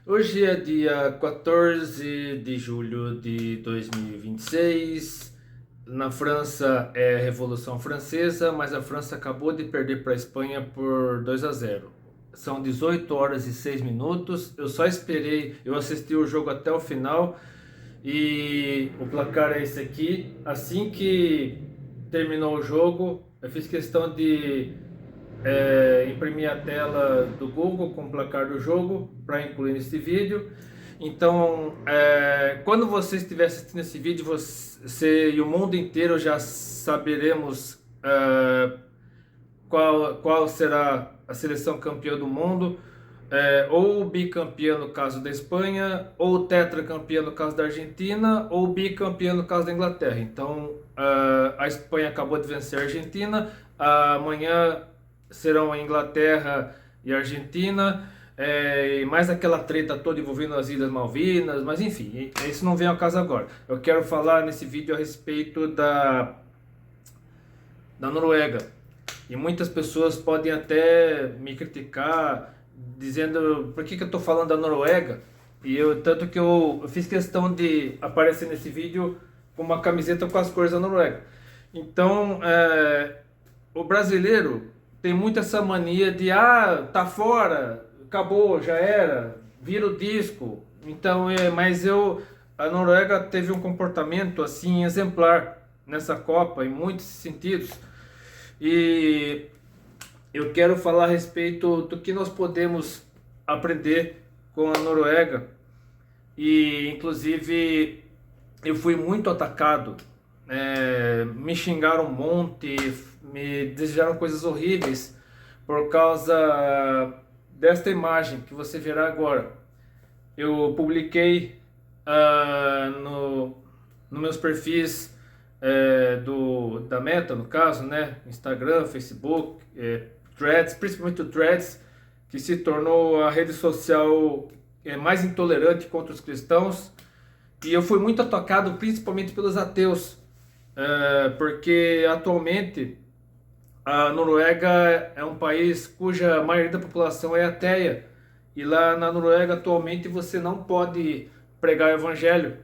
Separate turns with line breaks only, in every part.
Hoje é dia 14 de julho de 2026. Na França é Revolução Francesa, mas a França acabou de perder para a Espanha por 2-0. São 18 horas e 6 minutos. Eu só esperei, eu assisti o jogo até o final e o placar é esse aqui. Assim que terminou o jogo, eu fiz questão de imprimir a tela do Google com o placar do jogo para incluir nesse vídeo. Então, quando você estiver assistindo esse vídeo, você e o mundo inteiro já saberemos qual será a seleção campeã do mundo, ou bicampeã no caso da Espanha, ou tetracampeã no caso da Argentina, ou bicampeã no caso da Inglaterra. Então, a Espanha acabou de vencer a Argentina, amanhã serão a Inglaterra e a Argentina, e mais aquela treta toda envolvendo as Ilhas Malvinas, mas enfim, isso não vem ao caso agora. Eu quero falar nesse vídeo a respeito da Noruega. E muitas pessoas podem até me criticar, dizendo por que eu estou falando da Noruega. Tanto que eu fiz questão de aparecer nesse vídeo com uma camiseta com as cores da Noruega. Então, o brasileiro tem muito essa mania de tá fora, acabou, já era, vira o disco. Então, a Noruega teve um comportamento assim exemplar nessa Copa em muitos sentidos. E eu quero falar a respeito do que nós podemos aprender com a Noruega. E inclusive eu fui muito atacado, me xingaram um monte, me desejaram coisas horríveis por causa desta imagem que você verá agora. Eu publiquei no meus perfis da Meta, no caso, né? Instagram, Facebook, Threads, principalmente o Threads, que se tornou a rede social mais intolerante contra os cristãos. E eu fui muito atacado principalmente pelos ateus, porque atualmente a Noruega é um país cuja maioria da população é ateia. E lá na Noruega atualmente você não pode pregar o evangelho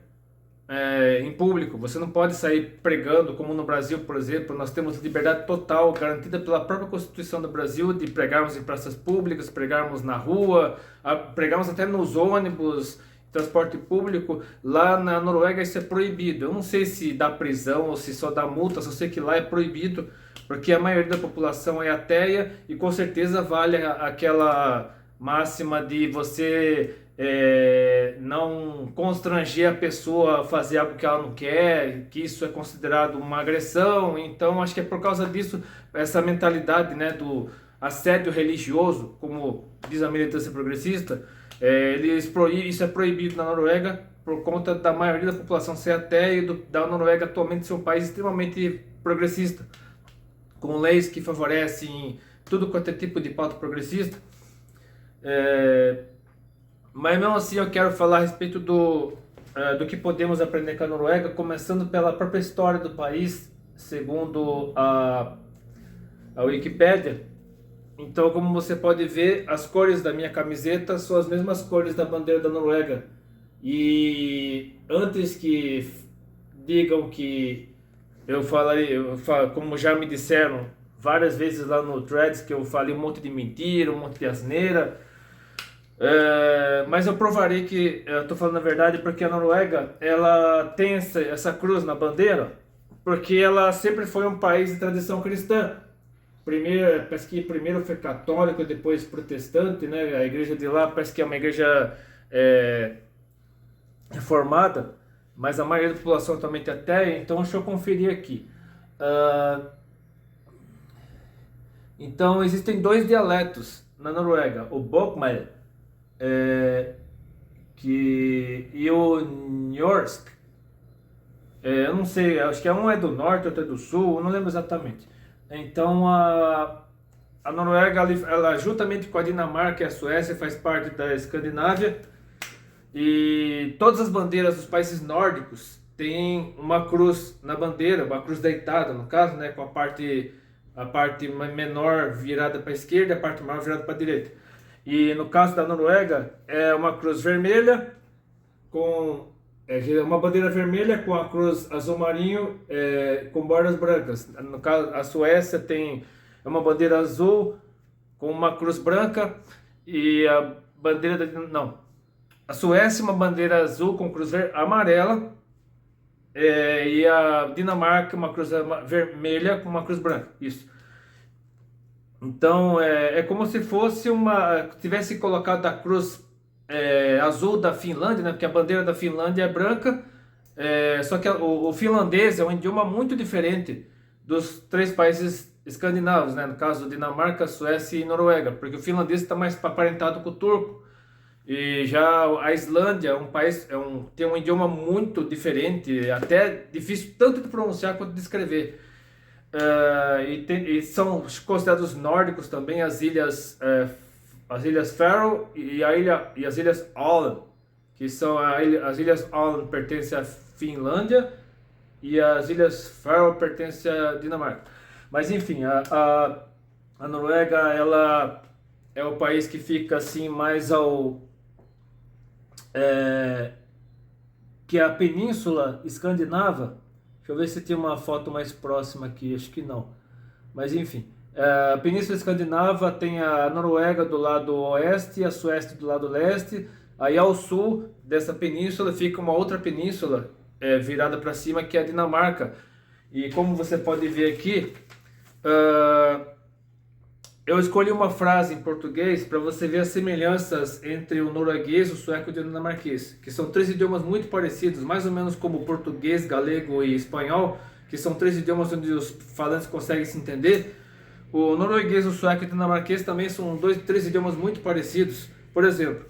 em público. Você não pode sair pregando, como no Brasil, por exemplo. Nós temos liberdade total, garantida pela própria Constituição do Brasil, de pregarmos em praças públicas, pregarmos na rua, pregarmos até nos ônibus, transporte público. Lá na Noruega isso é proibido. Eu não sei se dá prisão ou se só dá multa, só sei que lá é proibido, porque a maioria da população é ateia e com certeza vale aquela máxima de você não constranger a pessoa a fazer algo que ela não quer, que isso é considerado uma agressão. Então acho que é por causa disso, essa mentalidade, né, do assédio religioso, como diz a militância progressista, isso é proibido na Noruega por conta da maioria da população ser ateia e da Noruega atualmente ser um país extremamente progressista, com leis que favorecem tudo quanto é tipo de pauta progressista. Mas mesmo assim eu quero falar a respeito do que podemos aprender com a Noruega, começando pela própria história do país, segundo a Wikipédia. Então, como você pode ver, as cores da minha camiseta são as mesmas cores da bandeira da Noruega. E antes que digam que como já me disseram várias vezes lá no Threads, que eu falei um monte de mentira, um monte de asneira, mas eu provarei que eu estou falando a verdade, porque a Noruega ela tem essa cruz na bandeira, porque ela sempre foi um país de tradição cristã. Parece que primeiro foi católico, depois protestante, né? A igreja de lá parece que é uma igreja reformada, mas a maioria da população também é ateia. Então deixa eu conferir aqui. Então existem dois dialetos na Noruega, o Bokmål e o Njorsk. Eu não sei, acho que um é do norte, outro é do sul, eu não lembro exatamente. Então a Noruega, ela juntamente com a Dinamarca e a Suécia faz parte da Escandinávia, e todas as bandeiras dos países nórdicos têm uma cruz na bandeira, uma cruz deitada no caso, né, com a parte menor virada para a esquerda e a parte maior virada para a direita. E no caso da Noruega, é uma cruz vermelha com uma bandeira vermelha com a cruz azul marinho com bordas brancas. No caso, a Suécia tem uma bandeira azul com uma cruz branca e a bandeira não, a Suécia uma bandeira azul com cruz amarela e a Dinamarca uma cruz vermelha com uma cruz branca. Isso. Então é como se fosse tivesse colocado a cruz azul da Finlândia, né? Porque a bandeira da Finlândia é branca, só que o finlandês é um idioma muito diferente dos três países escandinavos, né? No caso Dinamarca, Suécia e Noruega, porque o finlandês está mais aparentado com o turco. E já a Islândia é um país, tem um idioma muito diferente, até difícil tanto de pronunciar quanto de escrever. E são considerados nórdicos também as ilhas Faroe e as ilhas Åland, que são as ilhas Åland pertencem à Finlândia e as ilhas Faroe pertencem à Dinamarca. Mas enfim, a Noruega ela é o país que fica assim mais que é a Península Escandinava. Deixa eu ver se tem uma foto mais próxima aqui, acho que não. Mas enfim, a Península Escandinava tem a Noruega do lado oeste e a Suécia do lado leste. Aí ao sul dessa península fica uma outra península virada para cima, que é a Dinamarca. E como você pode ver aqui, eu escolhi uma frase em português para você ver as semelhanças entre o norueguês, o sueco e o dinamarquês, que são três idiomas muito parecidos, mais ou menos como o português, galego e espanhol, que são três idiomas onde os falantes conseguem se entender. O norueguês, o sueco e o dinamarquês também são três idiomas muito parecidos. Por exemplo,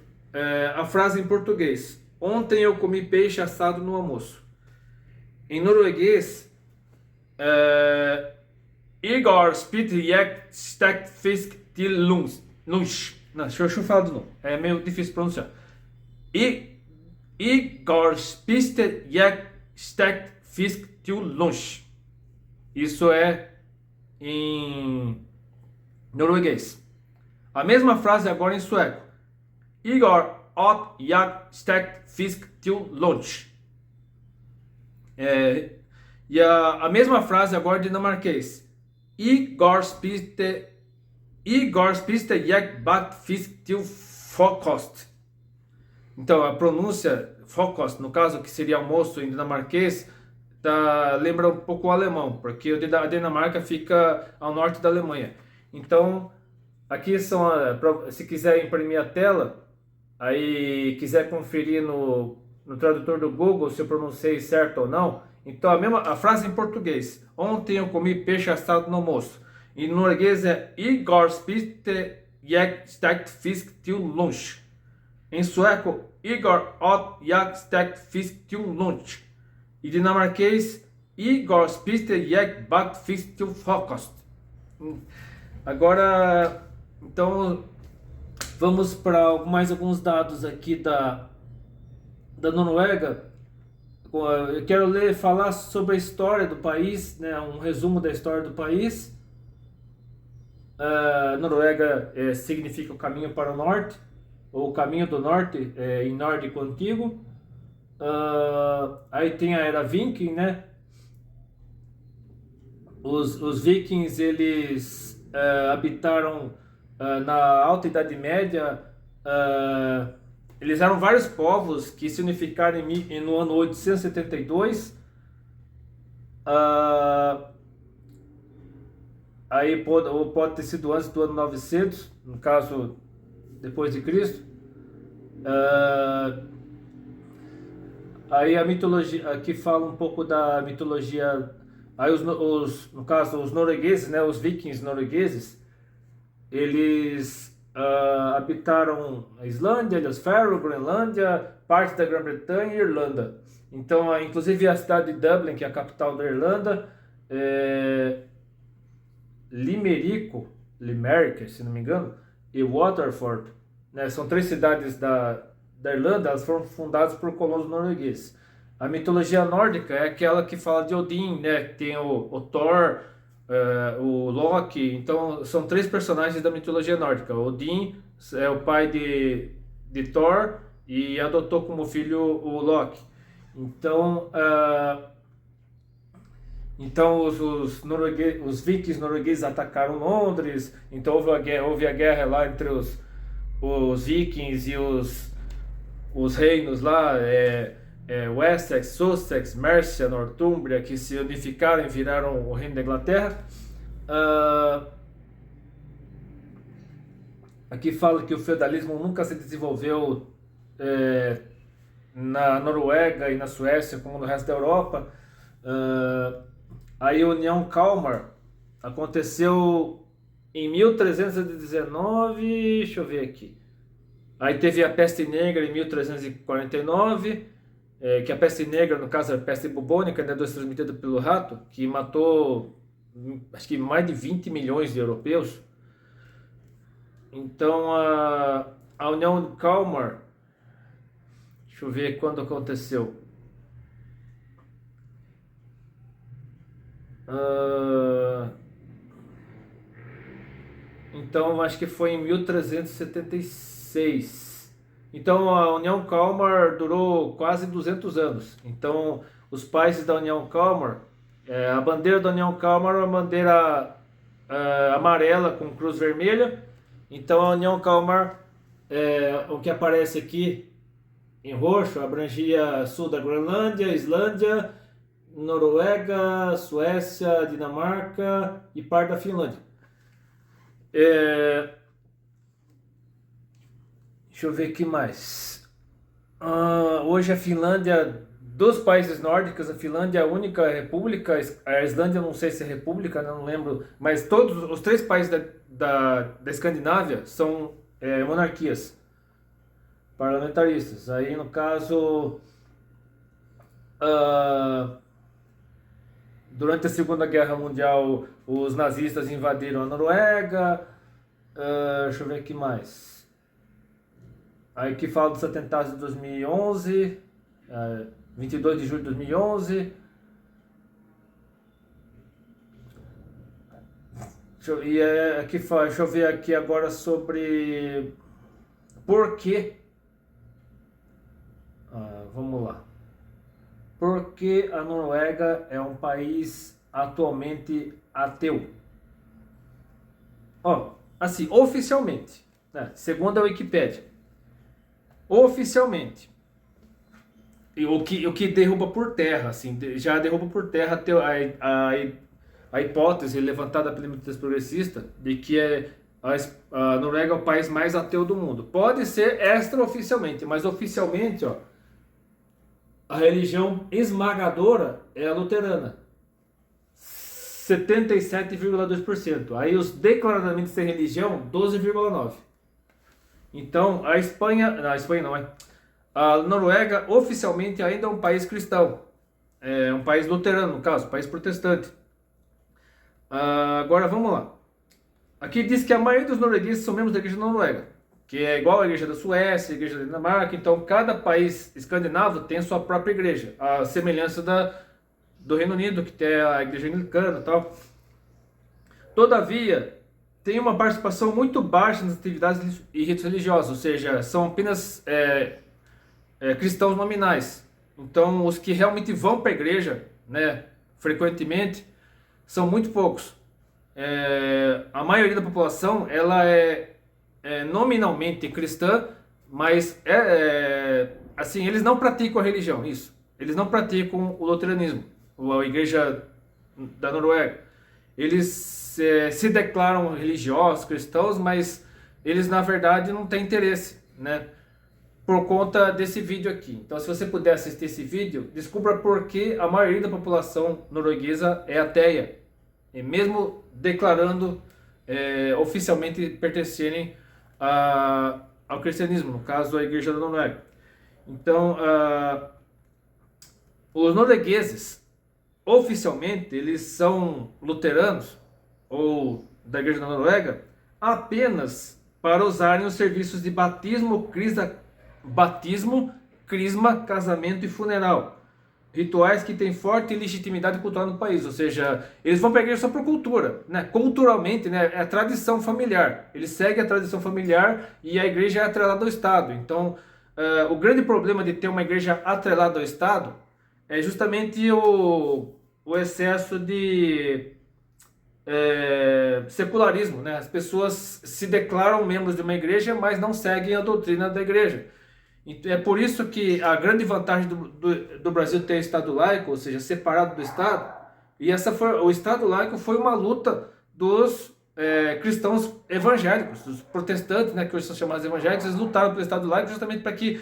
a frase em português: ontem eu comi peixe assado no almoço. Em norueguês, Igor spiste jeg stekt fisk til lunch. Não, deixa eu falar de novo. É meio difícil pronunciar. Igor spiste jeg stekt fisk til lunch. Isso é em norueguês. A mesma frase agora em sueco. Igor åt jag stekt fisk til lunch. E a mesma frase agora em dinamarquês. Igor spiste jeg bakt fisk til frokost. Então a pronúncia frokost, no caso que seria almoço em dinamarquês, lembra um pouco o alemão, porque a Dinamarca fica ao norte da Alemanha. Então aqui se quiser imprimir a tela, aí quiser conferir no tradutor do Google se eu pronunciei certo ou não. Então a frase em português: ontem eu comi peixe assado no almoço. Em norueguês é Igor spiste jeg stekt fisk til lunch. Em sueco, Igor åt jag stekt fisk til lunch. E dinamarquês, Igor spiste jeg bakt fisk til frokost. Agora, então, vamos para mais alguns dados aqui da Noruega. Eu quero falar sobre a história do país, né, um resumo da história do país. Noruega significa o caminho para o norte, ou o caminho do norte em nórdico antigo. Aí tem a era Viking, né? Os vikings eles habitaram na Alta Idade Média. Eles eram vários povos que se unificaram no ano 872. Aí pode ter sido antes do ano 900, no caso depois de Cristo. Aí a mitologia aqui fala um pouco da mitologia. Aí no caso os noruegueses, né, os vikings noruegueses, eles habitaram a Islândia, Ilhas Faroe, Groenlândia, parte da Grã-Bretanha e Irlanda. Então, inclusive a cidade de Dublin, que é a capital da Irlanda, Limerick, se não me engano, e Waterford, né, são três cidades da Irlanda. Elas foram fundadas por colonos noruegueses. A mitologia nórdica é aquela que fala de Odin, né, tem o Thor, o Loki. Então são três personagens da mitologia nórdica: Odin, é o pai de Thor e adotou como filho o Loki. Então, os vikings noruegueses atacaram Londres, então houve a guerra lá entre os vikings e os reinos lá, Wessex, Sussex, Mercia, Nortúmbria, que se unificaram e viraram o reino da Inglaterra. Aqui fala que o feudalismo nunca se desenvolveu na Noruega e na Suécia como no resto da Europa. A União Kalmar aconteceu em 1319, deixa eu ver aqui. Aí teve a peste negra em 1349, que a peste negra, no caso, é a peste bubônica, né, transmitida pelo rato, que matou, acho que mais de 20 milhões de europeus. Então, a União Kalmar, deixa eu ver quando aconteceu. Então, acho que foi em 1376. Então, a União Kalmar durou quase 200 anos. Então, os países da União Kalmar, a bandeira da União Kalmar é uma bandeira amarela com cruz vermelha. Então, a União Kalmar, o que aparece aqui em roxo, abrangia sul da Groenlândia, Islândia, Noruega, Suécia, Dinamarca e parte da Finlândia. Deixa eu ver o que mais. Hoje a Finlândia, dos países nórdicos, a Finlândia é a única república. A Islândia não sei se é república, não lembro, mas todos os 3 países da Escandinávia são monarquias parlamentaristas. Aí no caso, durante a Segunda Guerra Mundial, os nazistas invadiram a Noruega. Deixa eu ver o que mais. Aí que fala dos atentados de 2011, 22 de julho de 2011. Deixa eu ver aqui agora sobre por que. Vamos lá. Por que a Noruega é um país atualmente ateu? Assim, oficialmente, né, segundo a Wikipédia, oficialmente, e o que derruba por terra, assim, já derruba por terra a hipótese levantada pela mídia progressista de que a Noruega é o país mais ateu do mundo. Pode ser extraoficialmente, mas oficialmente, a religião esmagadora é a luterana, 77,2%. Aí os declaradamente sem religião, 12,9%. Então a Espanha não é. A Noruega oficialmente ainda é um país cristão, é um país luterano, no caso, um país protestante. Agora vamos lá. Aqui diz que a maioria dos noruegueses são membros da igreja da Noruega, que é igual à igreja da Suécia, a igreja da Dinamarca. Então cada país escandinavo tem a sua própria igreja, a semelhança do Reino Unido, que tem a igreja anglicana e tal. Todavia, tem uma participação muito baixa nas atividades e ritos religiosos, ou seja, são apenas cristãos nominais. Então, os que realmente vão para a igreja, né, frequentemente, são muito poucos. A maioria da população ela é nominalmente cristã, mas assim, eles não praticam a religião, isso. Eles não praticam o luteranismo, a igreja da Noruega. Eles se declaram religiosos, cristãos, mas eles na verdade não têm interesse, né? Por conta desse vídeo aqui. Então, se você puder assistir esse vídeo, descubra por que a maioria da população norueguesa é ateia, e mesmo declarando oficialmente pertencerem ao cristianismo, no caso a igreja da Noruega. Então, os noruegueses oficialmente eles são luteranos ou da igreja da Noruega apenas para usarem os serviços de batismo, crisma, casamento e funeral. rituais que têm forte legitimidade cultural no país, ou seja, eles vão para a igreja só por cultura, né? Culturalmente, né? É a tradição familiar, eles seguem a tradição familiar e a igreja é atrelada ao Estado. Então, o grande problema de ter uma igreja atrelada ao Estado é justamente o excesso de secularismo, né? As pessoas se declaram membros de uma igreja, mas não seguem a doutrina da igreja. É por isso que a grande vantagem do Brasil ter Estado laico, ou seja, separado do Estado, e o Estado laico foi uma luta dos cristãos evangélicos, dos protestantes, né, que hoje são chamados evangélicos. Eles lutaram pelo Estado laico justamente para que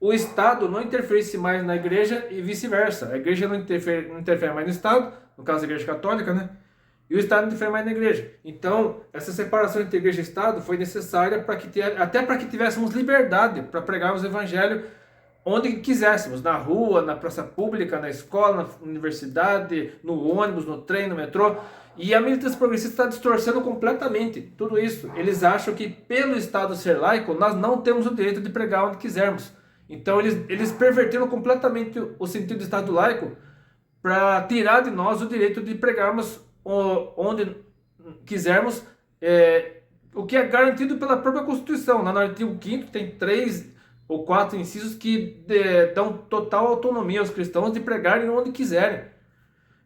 o Estado não interferisse mais na igreja e vice-versa. A igreja não interfere mais no Estado, no caso da Igreja Católica, né? E o Estado não interfere mais na igreja. Então, essa separação entre igreja e Estado foi necessária até para que tivéssemos liberdade para pregarmos o Evangelho onde quiséssemos, na rua, na praça pública, na escola, na universidade, no ônibus, no trem, no metrô. E a militância progressista está distorcendo completamente tudo isso. Eles acham que pelo Estado ser laico, nós não temos o direito de pregar onde quisermos. Então, eles perverteram completamente o sentido do Estado laico para tirar de nós o direito de pregarmos onde quisermos, o que é garantido pela própria Constituição. No artigo 5º tem 3 ou 4 incisos que dão total autonomia aos cristãos de pregarem onde quiserem.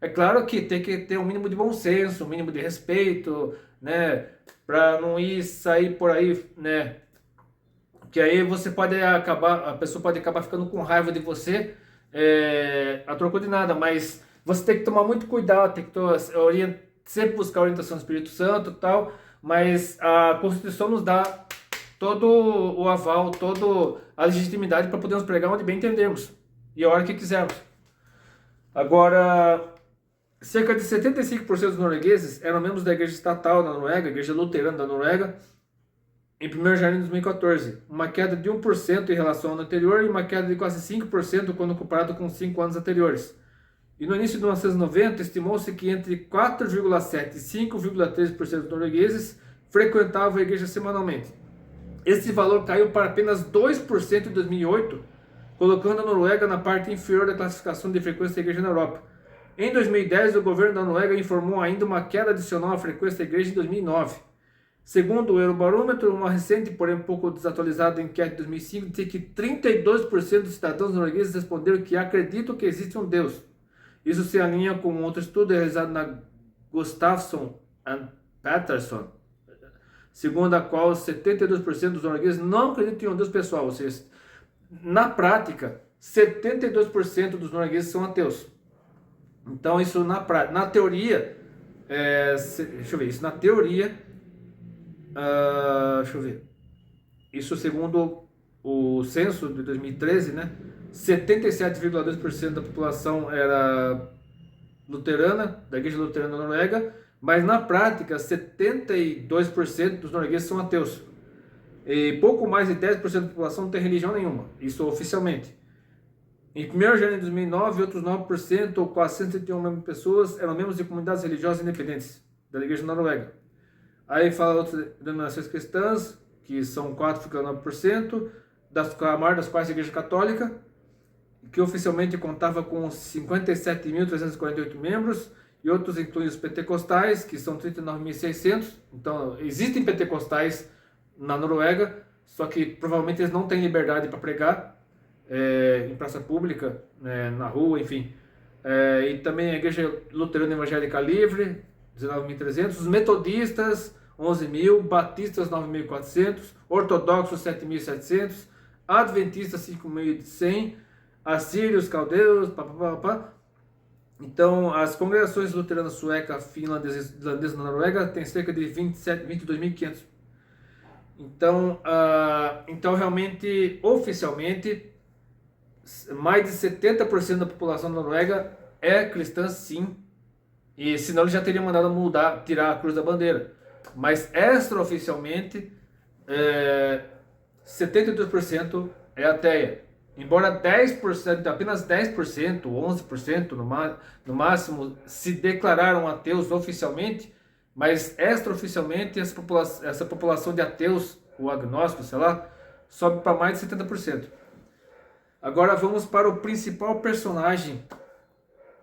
É claro que tem que ter um mínimo de bom senso, um mínimo de respeito, né, para não sair por aí, né, que aí a pessoa pode acabar ficando com raiva de você a troco de nada, mas você tem que tomar muito cuidado, tem que sempre buscar a orientação do Espírito Santo e tal, mas a Constituição nos dá todo o aval, toda a legitimidade para podermos pregar onde bem entendermos e a hora que quisermos. Agora, cerca de 75% dos noruegueses eram membros da igreja estatal da Noruega, a igreja luterana da Noruega, em 1º de janeiro de 2014, uma queda de 1% em relação ao ano anterior e uma queda de quase 5% quando comparado com 5 anos anteriores. E no início de 1990, estimou-se que entre 4,7% e 5,3% dos noruegueses frequentavam a igreja semanalmente. Esse valor caiu para apenas 2% em 2008, colocando a Noruega na parte inferior da classificação de frequência da igreja na Europa. Em 2010, o governo da Noruega informou ainda uma queda adicional à frequência da igreja em 2009. Segundo o Eurobarômetro, uma recente, porém um pouco desatualizada enquete de 2005, dizia que 32% dos cidadãos noruegueses responderam que acreditam que existe um Deus. Isso se alinha com outro estudo realizado na Gustafsson and Patterson, segundo a qual 72% dos noruegueses não acreditam em um Deus pessoal, ou seja, na prática, 72% dos noruegueses são ateus. Então, isso na teoria, deixa eu ver, isso na teoria, deixa eu ver, isso segundo o censo de 2013, né? 77,2% da população era luterana, da igreja luterana da Noruega, mas na prática 72% dos noruegueses são ateus. E pouco mais de 10% da população não tem religião nenhuma, isso oficialmente. Em 1º de janeiro de 2009, outros 9%, ou quase 131 pessoas, eram membros de comunidades religiosas independentes da igreja da Noruega. Aí fala outras denominações cristãs, que são 4,9%, a maior das quais a igreja católica, que oficialmente contava com 57.348 membros, e outros incluem os pentecostais, que são 39.600. Então, existem pentecostais na Noruega, só que provavelmente eles não têm liberdade para pregar em praça pública, na rua, enfim. E também a Igreja Luterana Evangélica Livre, 19.300. Os metodistas, 11.000. Batistas, 9.400. Ortodoxos, 7.700. Adventistas, 5.100. Assírios, caldeus, papapá. Então, as congregações luteranas sueca, finlandesa e islandesa na Noruega têm cerca de 22.500. Então, realmente, oficialmente, mais de 70% da população da Noruega é cristã, sim. E senão ele já teria mandado tirar a cruz da bandeira. Mas extraoficialmente, 72% é ateia. Embora 10%, apenas 10%, 11% no máximo, se declararam ateus oficialmente, mas extraoficialmente essa população de ateus, ou agnósticos, sei lá, sobe para mais de 70%. Agora vamos para o principal personagem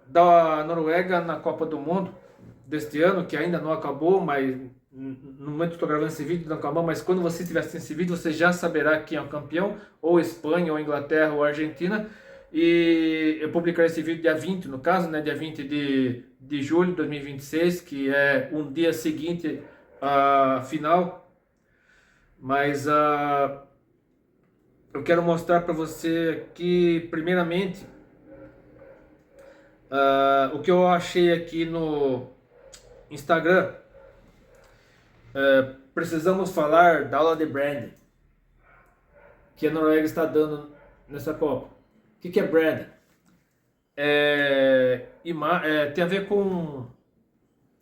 da Noruega na Copa do Mundo deste ano, que ainda não acabou, mas no momento que estou gravando esse vídeo não acabou, mas quando você estiver assistindo esse vídeo, você já saberá quem é o campeão, ou Espanha, ou Inglaterra, ou Argentina. E eu publicarei esse vídeo dia 20, no caso, né, dia 20 de julho de 2026, que é um dia seguinte à final. Mas eu quero mostrar para você aqui, primeiramente, o que eu achei aqui no Instagram. Precisamos falar da aula de branding que a Noruega está dando nessa Copa. O que é branding? Tem a ver com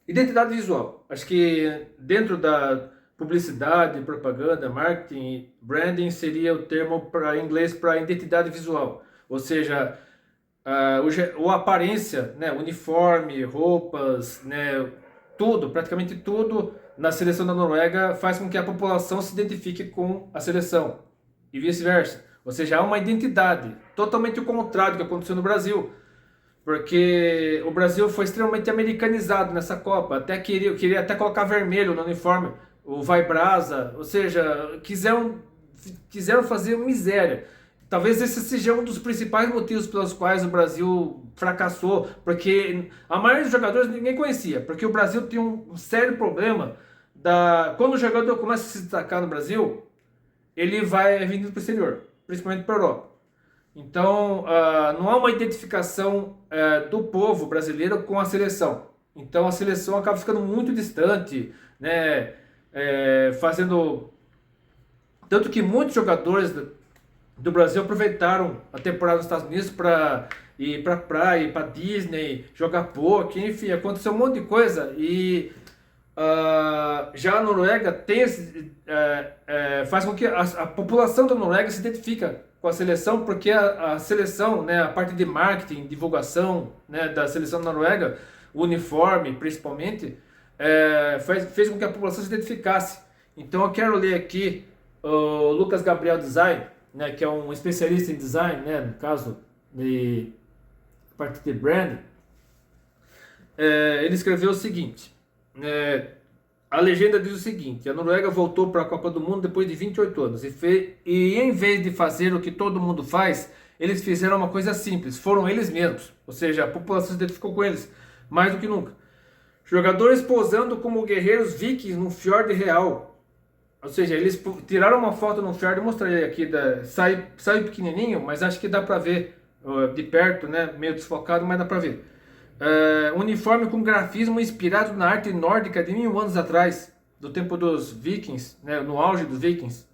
identidade visual. Acho que dentro da publicidade, propaganda, marketing, branding seria o termo para inglês para identidade visual. Ou seja, a aparência, né, uniforme, roupas, né, tudo, praticamente tudo na seleção da Noruega faz com que a população se identifique com a seleção e vice-versa. Ou seja, há uma identidade, totalmente o contrário do que aconteceu no Brasil. Porque o Brasil foi extremamente americanizado nessa Copa, até queria até colocar vermelho no uniforme, o Vai Brasa, ou seja, quiseram fazer miséria. Talvez esse seja um dos principais motivos pelos quais o Brasil fracassou, porque a maioria dos jogadores ninguém conhecia, porque o Brasil tem um sério problema quando o jogador começa a se destacar no Brasil, ele vai vindo para o exterior, principalmente para a Europa. Então, não há uma identificação do povo brasileiro com a seleção. Então, a seleção acaba ficando muito distante, né? Fazendo... Tanto que muitos jogadores do Brasil aproveitaram a temporada nos Estados Unidos para ir para praia, ir para Disney, jogar poker, enfim, aconteceu um monte de coisa. E já a Noruega faz com que a população da Noruega se identifique com a seleção, porque a seleção, né, a parte de marketing, divulgação, né, da seleção da Noruega, o uniforme principalmente, fez com que a população se identificasse. Então eu quero ler aqui o Lucas Gabriel Design, né, que é um especialista em design, né, no caso de parte de branding. Ele escreveu o seguinte: a legenda diz o seguinte: a Noruega voltou para a Copa do Mundo depois de 28 anos e em vez de fazer o que todo mundo faz, eles fizeram uma coisa simples, foram eles mesmos, ou seja, a população se identificou com eles mais do que nunca. Jogadores posando como guerreiros vikings no fjord real. Ou seja, eles tiraram uma foto no fjord, eu mostrei aqui, sai pequenininho, mas acho que dá para ver de perto, né? Meio desfocado, mas dá para ver. Uniforme com grafismo inspirado na arte nórdica de 1000 anos atrás, do tempo dos vikings, né? No auge dos vikings.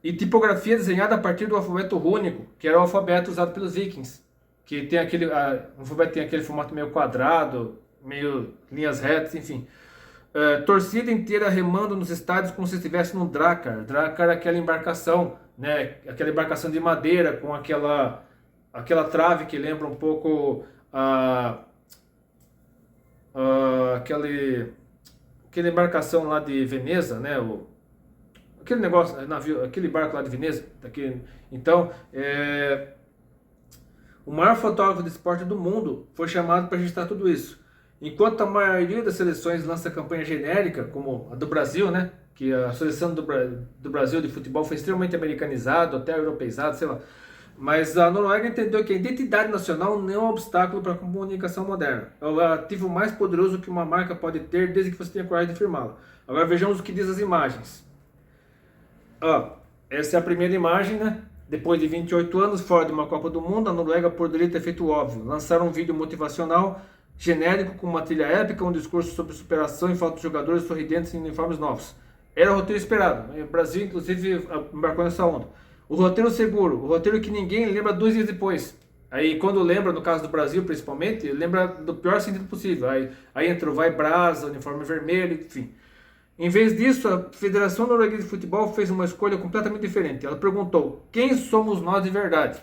E tipografia desenhada a partir do alfabeto rúnico, que era o alfabeto usado pelos vikings. Que tem o alfabeto tem aquele formato meio quadrado, meio linhas retas, enfim. Torcida inteira remando nos estádios como se estivesse num Drakkar. Drakkar é aquela embarcação, né? Aquela embarcação de madeira com aquela trave que lembra um pouco aquela embarcação lá de Veneza, né? Aquele negócio, navio, aquele barco lá de Veneza. Então, o maior fotógrafo de esporte do mundo foi chamado para registrar tudo isso. Enquanto a maioria das seleções lança campanha genérica, como a do Brasil, né? Que a seleção do Brasil de futebol foi extremamente americanizado, até europeizado, sei lá. Mas a Noruega entendeu que a identidade nacional não é um obstáculo para a comunicação moderna. É o ativo mais poderoso que uma marca pode ter desde que você tenha coragem de firmá-la. Agora vejamos o que diz as imagens. Essa é a primeira imagem, né? Depois de 28 anos, fora de uma Copa do Mundo, a Noruega poderia ter feito o óbvio. Lançaram um vídeo motivacional genérico com uma trilha épica, um discurso sobre superação e falta de jogadores sorridentes em uniformes novos. Era o roteiro esperado. O Brasil, inclusive, embarcou nessa onda. O roteiro seguro, o roteiro que ninguém lembra 2 dias depois. Aí, quando lembra, no caso do Brasil principalmente, lembra do pior sentido possível. Aí entra o Vai Brasa, uniforme vermelho, enfim. Em vez disso, a Federação Norueguesa de Futebol fez uma escolha completamente diferente. Ela perguntou: quem somos nós de verdade?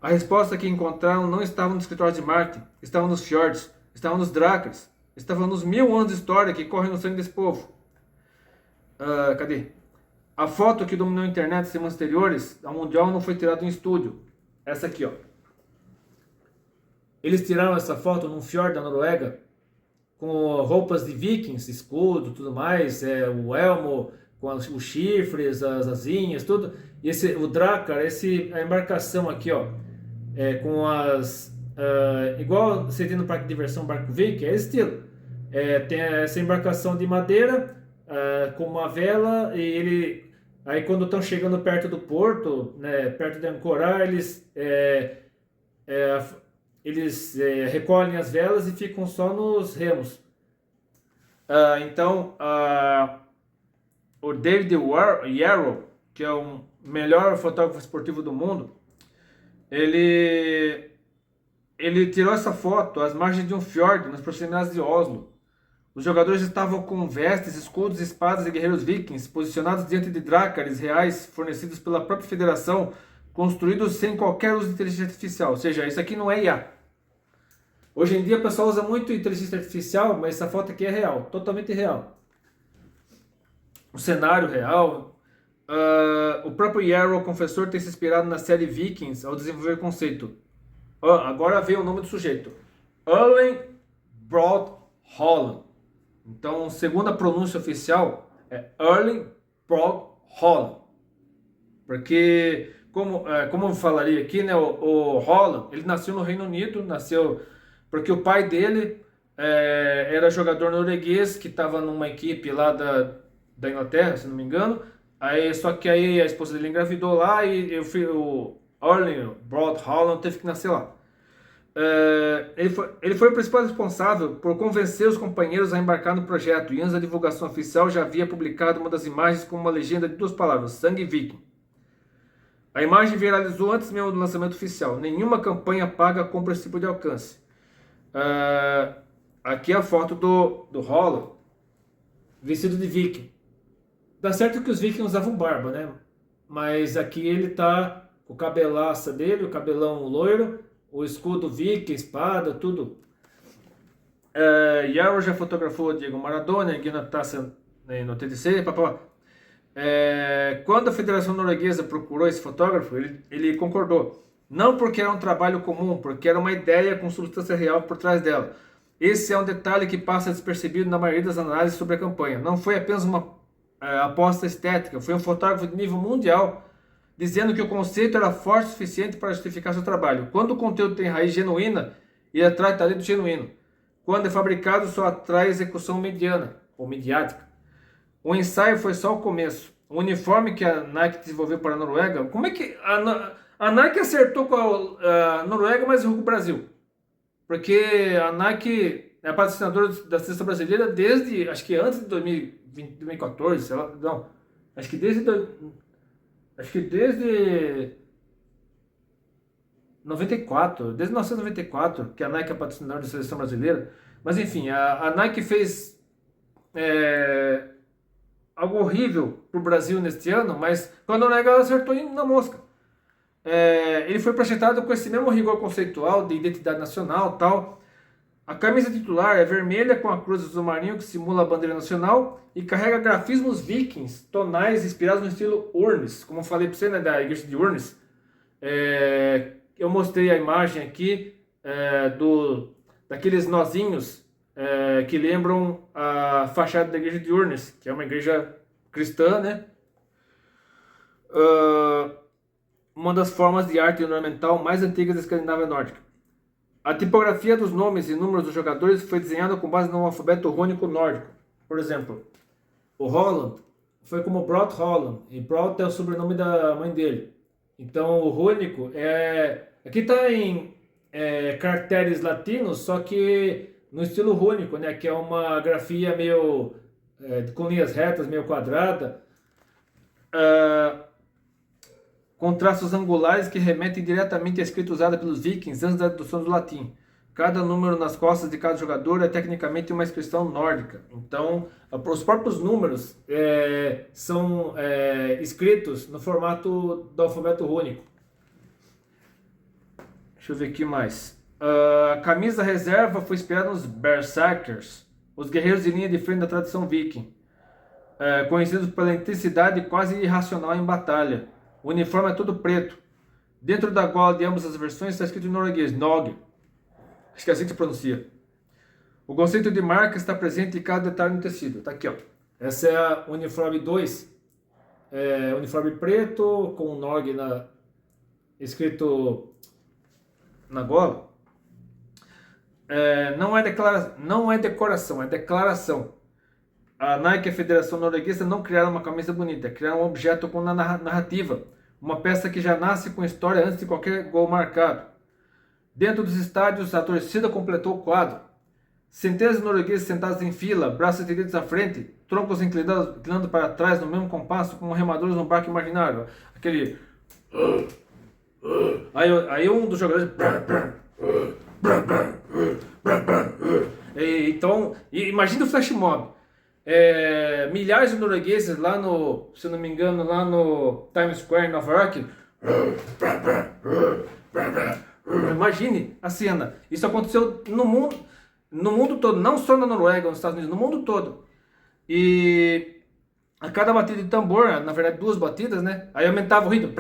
A resposta que encontraram não estava no escritório de marketing, estava nos fjords, estava nos Drakkars, estava nos 1000 anos de história que correm no sangue desse povo. Cadê? A foto que dominou a internet semanas anteriores ao Mundial não foi tirada em estúdio. Essa aqui, ó. Eles tiraram essa foto num fjord da Noruega, com roupas de vikings, escudo, tudo mais, o elmo, com os chifres, as asinhas, tudo. E o Drakkar, a embarcação aqui, ó, com igual você tem no parque de diversão Barco Viking, é esse estilo. Tem essa embarcação de madeira, com uma vela, e aí quando estão chegando perto do porto, né, perto de ancorar, eles recolhem as velas e ficam só nos remos. Então, o David Yarrow, que é o melhor fotógrafo esportivo do mundo, ele tirou essa foto às margens de um fjord, nas proximidades de Oslo. Os jogadores estavam com vestes, escudos, espadas e guerreiros vikings, posicionados diante de drácares reais fornecidos pela própria federação, construídos sem qualquer uso de inteligência artificial. Ou seja, isso aqui não é IA. Hoje em dia o pessoal usa muito inteligência artificial, mas essa foto aqui é real, totalmente real. O cenário real. O próprio Yarrow, confessor, tem se inspirado na série Vikings ao desenvolver o conceito. Agora veio o nome do sujeito. Erling Braut Haaland. Então, segundo a pronúncia oficial, é Erling Braut Haaland. Porque, como eu falaria aqui, né, o Haaland, ele nasceu no Reino Unido, porque o pai dele era jogador norueguês, que estava numa equipe lá da Inglaterra, se não me engano. Só que aí a esposa dele engravidou lá e o Erling Braut Haaland teve que nascer lá. Ele foi o principal responsável por convencer os companheiros a embarcar no projeto, e antes da divulgação oficial já havia publicado uma das imagens com uma legenda de 2 palavras, Sangue Viking. A imagem viralizou antes mesmo do lançamento oficial. Nenhuma campanha paga compra esse tipo de alcance. Aqui é a foto do Haaland vestido de viking. Dá certo que os vikings usavam barba, né? Mas aqui ele tá com o cabelaça dele, o cabelão loiro, o escudo viking, espada, tudo. Yarrow já fotografou Diego Maradona, erguendo a taça no TDC, papá. Quando a Federação Norueguesa procurou esse fotógrafo, ele concordou. Não porque era um trabalho comum, porque era uma ideia com substância real por trás dela. Esse é um detalhe que passa despercebido na maioria das análises sobre a campanha. Não foi apenas uma aposta estética, foi um fotógrafo de nível mundial dizendo que o conceito era forte o suficiente para justificar seu trabalho. Quando o conteúdo tem raiz genuína, ele atrai talento genuíno. Quando é fabricado, só atrai execução mediana ou midiática. O ensaio foi só o começo. O uniforme que a Nike desenvolveu para a Noruega, como é que a Nike acertou com a Noruega, mas errou com o Brasil? Porque a Nike é patrocinadora da seleção brasileira desde, acho que antes de 2014, sei lá, não, acho que desde 94, desde 1994, que a Nike é patrocinadora da seleção brasileira. Mas enfim, a Nike fez algo horrível para o Brasil neste ano, mas quando a Noruega acertou na mosca. Ele foi projetado com esse mesmo rigor conceitual de identidade nacional, tal. A camisa titular é vermelha com a cruz azul marinho que simula a bandeira nacional e carrega grafismos vikings tonais inspirados no estilo Urnes, como eu falei para você, né, da igreja de Urnes. Eu mostrei a imagem aqui daqueles nozinhos que lembram a fachada da igreja de Urnes, que é uma igreja cristã, né? Uma das formas de arte ornamental mais antigas da Escandinávia nórdica. A tipografia dos nomes e números dos jogadores foi desenhada com base no alfabeto rúnico nórdico. Por exemplo, o Haaland foi como Braut Haaland, e Braut é o sobrenome da mãe dele. Então o rúnico aqui está em caracteres latinos, só que no estilo rúnico, né, que é uma grafia meio com linhas retas, meio quadrada, com traços angulares que remetem diretamente à escrita usada pelos vikings antes da adoção do latim. Cada número nas costas de cada jogador é tecnicamente uma inscrição nórdica. Então, os próprios números são escritos no formato do alfabeto rúnico. Deixa eu ver aqui mais. A camisa reserva foi inspirada nos Berserkers, os guerreiros de linha de frente da tradição viking, conhecidos pela intensidade quase irracional em batalha. O uniforme é todo preto. Dentro da gola de ambas as versões está escrito em norueguês, Nog. Acho que é assim que se pronuncia. O conceito de marca está presente em cada detalhe no tecido. Tá aqui, ó. Essa é a uniforme 2. Uniforme preto com o NOG escrito na gola. Não é decoração, é declaração. A Nike e a Federação Norueguesa não criaram uma camisa bonita, criaram um objeto com narrativa. Uma peça que já nasce com história antes de qualquer gol marcado. Dentro dos estádios, a torcida completou o quadro. Centenas de noruegueses sentados em fila, braços estendidos à frente, troncos inclinando para trás no mesmo compasso, como remadores num barco imaginário. Aquele... Aí um dos jogadores... Então, imagina o flash mob. Milhares de noruegueses lá no, se não me engano, lá no Times Square, em Nova York. Imagine a cena. Isso aconteceu no mundo todo, não só na Noruega, nos Estados Unidos, no mundo todo. E a cada batida de tambor, na verdade 2 batidas, né? Aí aumentava o ritmo.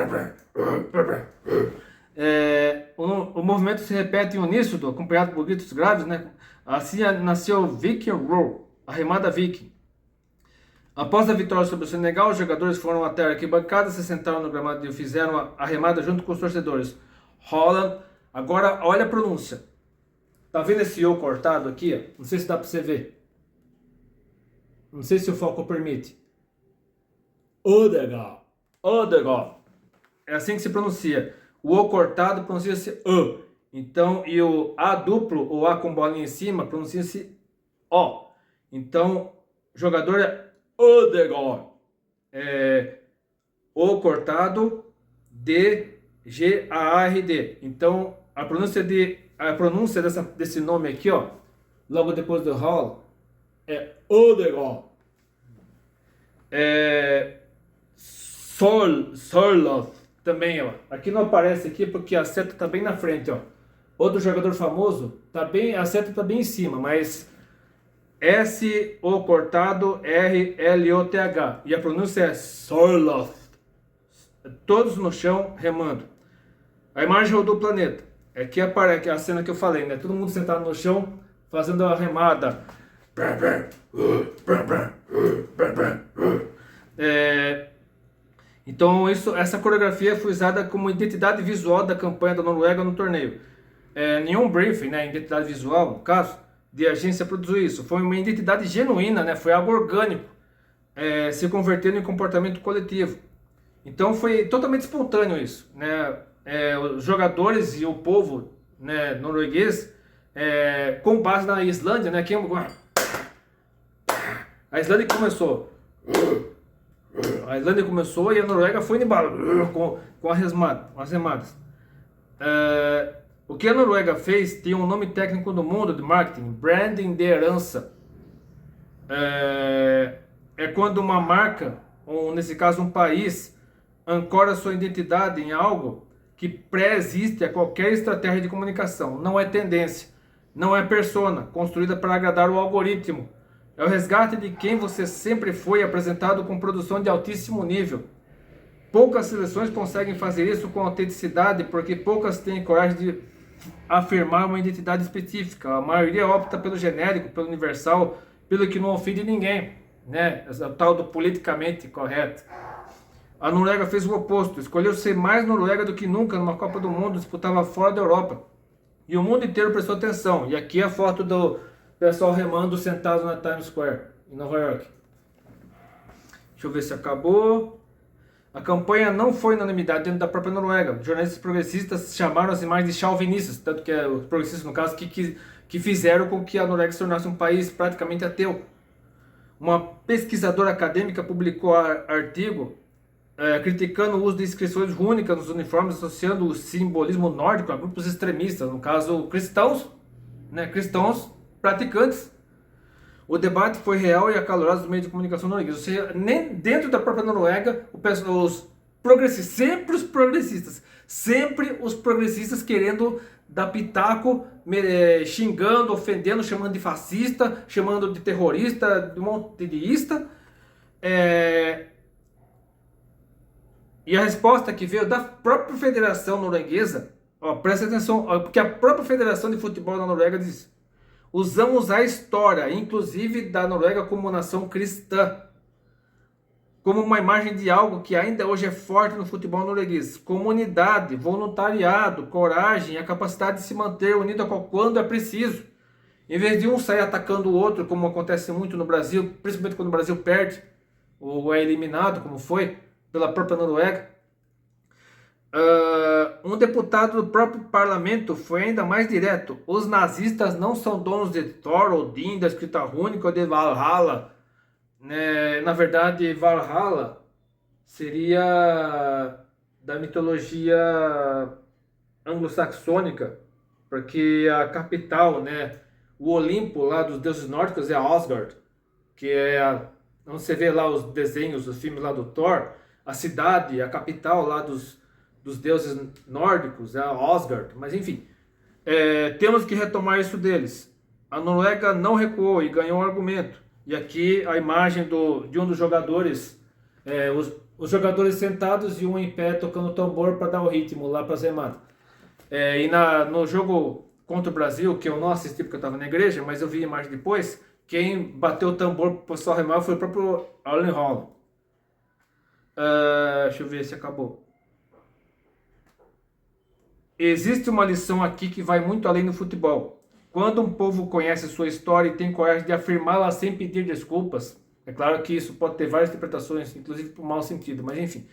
O movimento se repete em uníssono, acompanhado por gritos graves, né? Assim nasceu Viking Row, a remada Viking. Após a vitória sobre o Senegal, os jogadores foram até a arquibancada, se sentaram no gramado e fizeram a remada junto com os torcedores. Holland, agora olha a pronúncia. Tá vendo esse O cortado aqui? Ó? Não sei se dá para você ver. Não sei se o foco permite. Odegaard. É assim que se pronuncia. O O cortado pronuncia-se O. Então, e o A duplo, ou A com bolinha em cima, pronuncia-se O. Então, jogador é Odegaard. O cortado, D-G-A-R-D. Então, a pronúncia desse nome aqui, ó, logo depois do Hall, é Odegaard. Sorloth também, ó. Aqui não aparece aqui porque a seta tá bem na frente, ó. Outro jogador famoso, a seta tá bem em cima, mas S-O cortado R-L-O-T-H. E a pronúncia é Sorloth. Todos no chão, remando. A imagem do planeta. Aqui aparece a cena que eu falei, né? Todo mundo sentado no chão, fazendo a remada. Então essa coreografia foi usada como identidade visual da campanha da Noruega no torneio. Nenhum briefing, né, identidade visual, no caso, de agência produziu isso. Foi uma identidade genuína, né, foi algo orgânico, se convertendo em comportamento coletivo. Então foi totalmente espontâneo isso, né? Os jogadores e o povo, né, norueguês, com base na Islândia, né, a Islândia começou. A Islândia começou e a Noruega foi embora com as remadas. O que a Noruega fez tinha um nome técnico do mundo de marketing, branding de herança. É quando uma marca, ou nesse caso um país, ancora sua identidade em algo que pré-existe a qualquer estratégia de comunicação. Não é tendência, não é persona, construída para agradar o algoritmo. É o resgate de quem você sempre foi, apresentado com produção de altíssimo nível. Poucas seleções conseguem fazer isso com autenticidade, porque poucas têm coragem de afirmar uma identidade específica. A maioria opta pelo genérico, pelo universal, pelo que não ofende ninguém, né? O tal do politicamente correto. A Noruega fez o oposto, escolheu ser mais Noruega do que nunca numa Copa do Mundo, disputava fora da Europa. E o mundo inteiro prestou atenção. E aqui a foto do pessoal remando sentado na Times Square, em Nova York. Deixa eu ver se acabou. A campanha não foi unanimidade dentro da própria Noruega. Jornalistas progressistas chamaram as imagens de chauvinistas, tanto que os progressistas, no caso, que fizeram com que a Noruega se tornasse um país praticamente ateu. Uma pesquisadora acadêmica publicou artigo criticando o uso de inscrições rúnicas nos uniformes, associando o simbolismo nórdico a grupos extremistas, no caso cristãos, né, cristãos praticantes. O debate foi real e acalorado nos meios de comunicação noruegueses. Ou seja, nem dentro da própria Noruega, os progressistas, sempre os progressistas querendo dar pitaco, xingando, ofendendo, chamando de fascista, chamando de terrorista, de montedeísta. E a resposta que veio da própria Federação Norueguesa, Ó, presta atenção, ó, porque a própria Federação de Futebol da Noruega diz: usamos a história, inclusive da Noruega como nação cristã, como uma imagem de algo que ainda hoje é forte no futebol norueguês: comunidade, voluntariado, coragem e a capacidade de se manter unido quando é preciso. Em vez de um sair atacando o outro, como acontece muito no Brasil, principalmente quando o Brasil perde ou é eliminado, como foi pela própria Noruega. Um deputado do próprio parlamento foi ainda mais direto: os nazistas não são donos de Thor, Odin, da escrita rúnica ou de Valhalla. Na verdade, Valhalla seria da mitologia anglo-saxônica, porque a capital, né, o Olimpo lá dos deuses nórdicos é Asgard, que é onde você vê lá os desenhos, os filmes lá do Thor. A cidade, a capital lá dos deuses nórdicos é Asgard, mas enfim, temos que retomar isso deles. A Noruega não recuou e ganhou um argumento. E aqui a imagem de um dos jogadores, os jogadores sentados e um em pé tocando tambor para dar o ritmo lá para as remadas. E no jogo contra o Brasil, que eu não assisti porque eu estava na igreja, mas eu vi a imagem depois, quem bateu o tambor para o pessoal remar foi o próprio Erling Haaland. Deixa eu ver se acabou. Existe uma lição aqui que vai muito além do futebol. Quando um povo conhece sua história e tem coragem de afirmá-la sem pedir desculpas, é claro que isso pode ter várias interpretações, inclusive por mau sentido, mas enfim,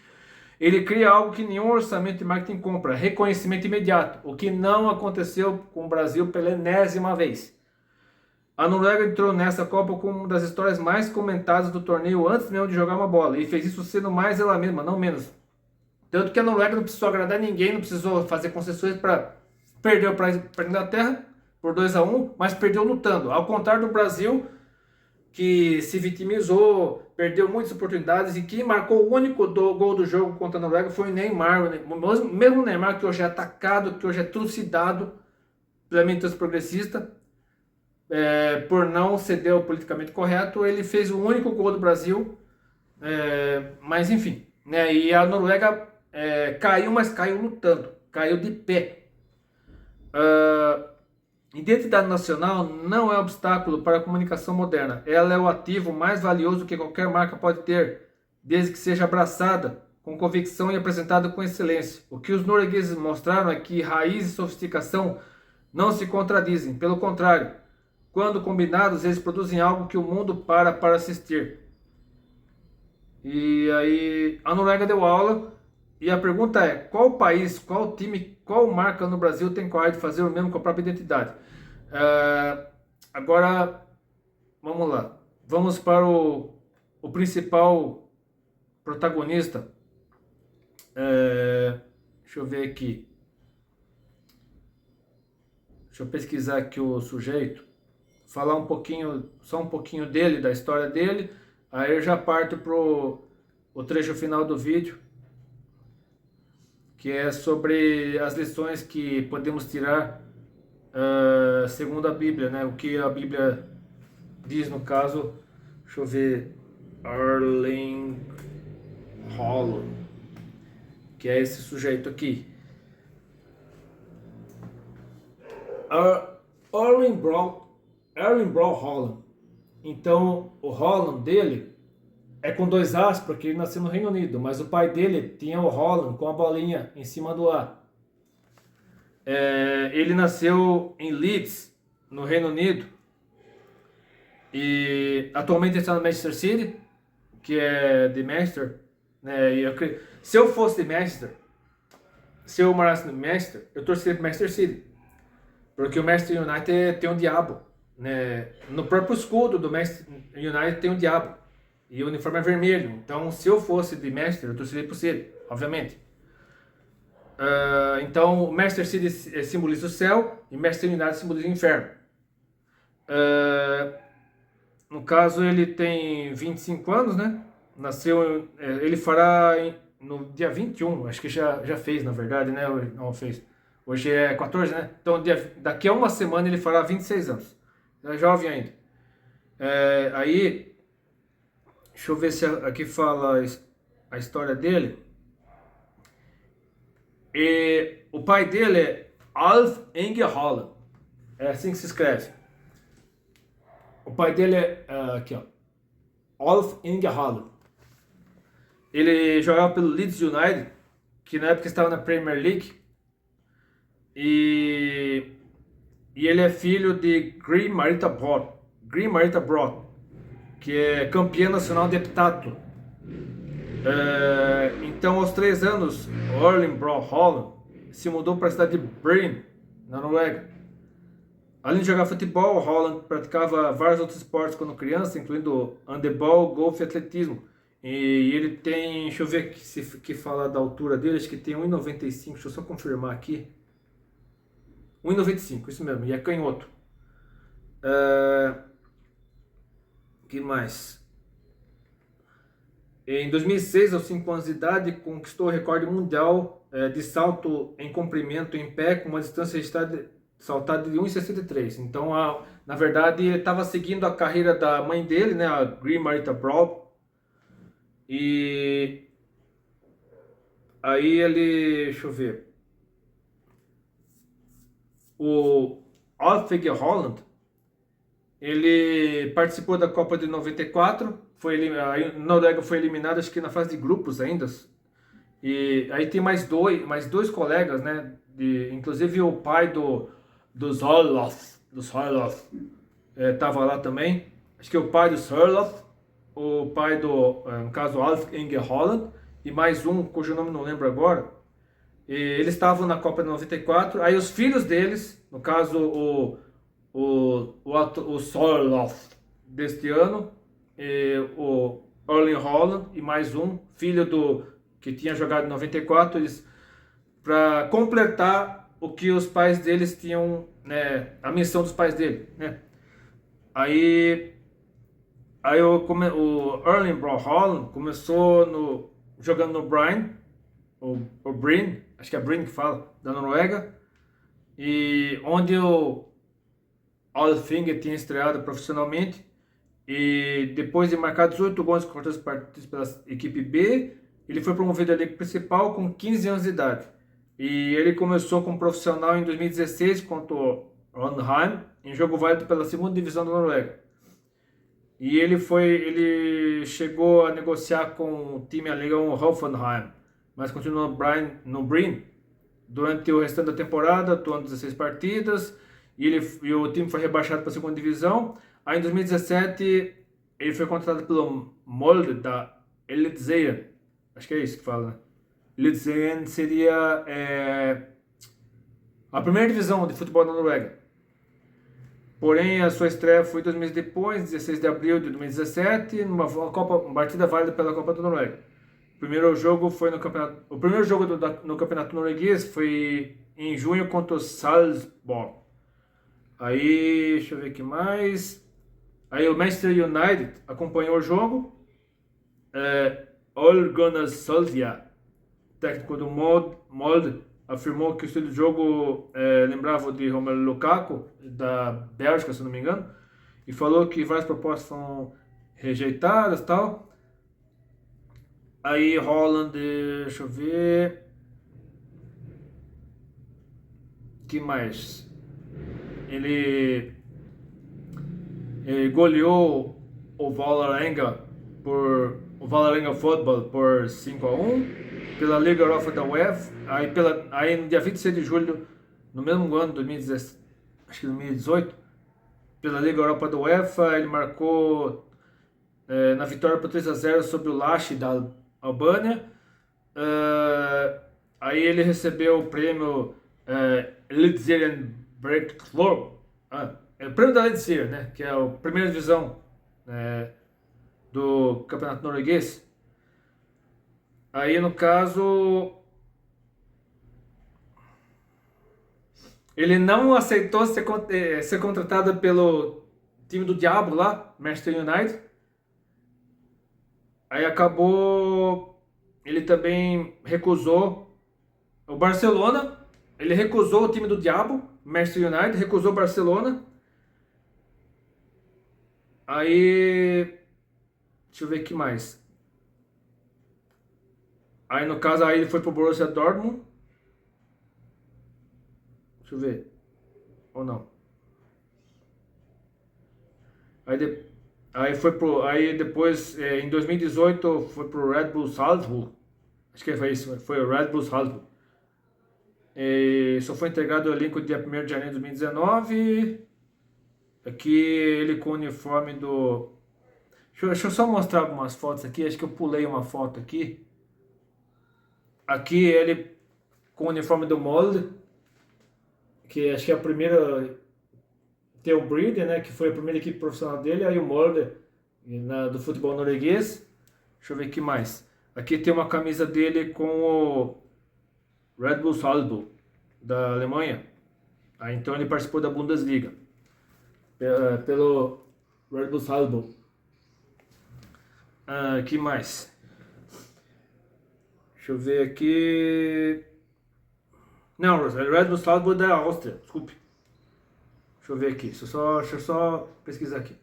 ele cria algo que nenhum orçamento de marketing compra: reconhecimento imediato, o que não aconteceu com o Brasil pela enésima vez. A Noruega entrou nessa Copa com uma das histórias mais comentadas do torneio antes mesmo de jogar uma bola, e fez isso sendo mais ela mesma, não menos. Tanto que a Noruega não precisou agradar ninguém, não precisou fazer concessões para perder para a Inglaterra por 2-1, mas perdeu lutando. Ao contrário do Brasil, que se vitimizou, perdeu muitas oportunidades, e quem marcou o único gol do jogo contra a Noruega foi o Neymar. Mesmo o Neymar, que hoje é atacado, que hoje é trucidado pela militância progressista, por não ceder ao politicamente correto, ele fez o único gol do Brasil. Mas enfim, né? E a Noruega caiu, mas caiu lutando, caiu de pé. Identidade nacional não é obstáculo para a comunicação moderna. Ela é o ativo mais valioso que qualquer marca pode ter, desde que seja abraçada com convicção e apresentada com excelência. O que os noruegueses mostraram é que raiz e sofisticação não se contradizem. Pelo contrário, quando combinados, eles produzem algo que o mundo para assistir. E aí a Noruega deu aula, e a pergunta é: qual país, qual time, qual marca no Brasil tem coragem de fazer o mesmo com a própria identidade? Agora, vamos lá. Vamos para o principal protagonista. Deixa eu ver aqui. Deixa eu pesquisar aqui o sujeito. Falar só um pouquinho dele, da história dele. Aí eu já parto para o trecho final do vídeo, que é sobre as lições que podemos tirar segundo a Bíblia, né? O que a Bíblia diz, no caso. Deixa eu ver. Erling Haaland, que é esse sujeito aqui. Erling Braut Haaland. Então, o Haaland dele é com 2 As, porque ele nasceu no Reino Unido, mas o pai dele tinha o Haaland com a bolinha em cima do A. Ele nasceu em Leeds, no Reino Unido, e atualmente está no Manchester City, que é de Manchester, né? Se eu fosse de Manchester, se eu morasse no Manchester, eu torceria para Manchester City, porque o Manchester United tem um diabo, né? No próprio escudo do Manchester United tem um diabo, e o uniforme é vermelho. Então, se eu fosse de Manchester, eu torceria para o City, obviamente. Então, o Manchester City simboliza o céu e Manchester United simboliza o inferno. No caso, ele tem 25 anos, né? Nasceu, ele fará no dia 21, acho que já fez, na verdade, né? Não fez. Hoje é 14, né? Então, daqui a uma semana ele fará 26 anos. É jovem ainda. Aí, deixa eu ver se aqui fala a história dele. E o pai dele é Alf Inge Haaland. É assim que se escreve. O pai dele é aqui, ó, Alf Inge Haaland. Ele jogava pelo Leeds United, que na época estava na Premier League. E ele é filho de Green Marita Broad, que é campeã nacional de heptatlo. Então, aos 3 anos, Erling Braut Haaland se mudou para a cidade de Bryn, na Noruega. Além de jogar futebol, Haaland praticava vários outros esportes quando criança, incluindo handebol, golfe e atletismo. E ele tem, deixa eu ver aqui, se que fala da altura dele, acho que tem 1,95, deixa eu só confirmar aqui. 1,95, isso mesmo, e é canhoto. Que mais? Em 2006, aos 5 anos de idade, conquistou o recorde mundial de salto em comprimento em pé, com uma distância registrada saltada de 1,63. Então, na verdade, ele estava seguindo a carreira da mãe dele, né, a Green Marita Braud. E aí ele, deixa eu ver, o Alf-Inge Haaland, ele participou da Copa de 94, a Noruega foi eliminada, acho que na fase de grupos ainda. E aí tem mais dois colegas, né? Inclusive o pai dos Harloff, estava lá também. Acho que o pai dos Harloff, o pai no caso, Alf Inge Haaland, e mais um, cujo nome não lembro agora. E eles estavam na Copa de 94. Aí os filhos deles, no caso o Sorloth deste ano, o Erling Haaland e mais um, filho que tinha jogado em 94, eles, para completar o que os pais deles tinham, né, a missão dos pais dele, né? Aí o Erling Braut Haaland começou jogando no Bryn, o Bryn, acho que é Bryn que fala, da Noruega, e onde o Alf-Inge tinha estreado profissionalmente, e depois de marcar 18 gols contra os partidos pela equipe B, ele foi promovido à Liga Principal com 15 anos de idade. E ele começou como profissional em 2016 contra o Trondheim, em jogo válido pela segunda divisão da Noruega. E ele chegou a negociar com o time alemão Hoffenheim, mas continuou no Bryn durante o restante da temporada, atuando 16 partidas, e o time foi rebaixado para a segunda divisão. Aí em 2017 ele foi contratado pelo Molde da Eliteserien, acho que é isso que fala, né? Eliteserien seria a primeira divisão de futebol da Noruega. Porém, a sua estreia foi 2 meses depois, 16 de abril de 2017, uma partida válida pela Copa da Noruega. O primeiro jogo no campeonato norueguês foi em junho contra o Salzburg. Aí, deixa eu ver o que mais. Aí o Manchester United acompanhou o jogo. Ole Gunnar Solskjaer, técnico do Molde, afirmou que o estilo de jogo lembrava o de Romelu Lukaku, da Bélgica, se não me engano, e falou que várias propostas foram rejeitadas e tal. Aí Haaland, deixa eu ver, que mais? Ele goleou o Vålerenga Fotball por 5-1 pela Liga Europa da UEFA. Aí no dia 26 de julho, no mesmo ano, 2017, acho que 2018, pela Liga Europa da UEFA, ele marcou na vitória por 3-0 sobre o Lech da Albânia. Aí ele recebeu o prêmio Eliteserien Breakthrough, é o prêmio da Eliteserien, né, que é a primeira divisão do campeonato norueguês. Aí no caso, ele não aceitou ser contratado pelo time do Diabo lá, Manchester United. Aí acabou, ele também recusou o Barcelona. Ele recusou o time do Diabo, Manchester United, recusou o Barcelona. Aí, deixa eu ver o que mais. Aí no caso, aí ele foi pro Borussia Dortmund. Deixa eu ver. Ou não. Aí depois, em 2018, foi pro Red Bull Salzburg. Acho que foi isso, foi o Red Bull Salzburg. E só foi integrado ao elenco dia 1º de janeiro de 2019. Aqui ele com o uniforme do... Deixa eu só mostrar algumas fotos aqui, acho que eu pulei uma foto aqui. Aqui ele com o uniforme do Molde, que acho que é a primeira... Tem o Breeder, né, que foi a primeira equipe profissional dele, aí o Molde do futebol norueguês. Deixa eu ver aqui mais. Aqui tem uma camisa dele com o Red Bull Salzburg, da Alemanha. Aí, então ele participou da Bundesliga, pelo Red Bull Salzburg. Que mais? Deixa eu ver aqui. Não, Red Bull Salzburg da Áustria, desculpe. Deixa eu ver aqui, deixa eu só pesquisar aqui.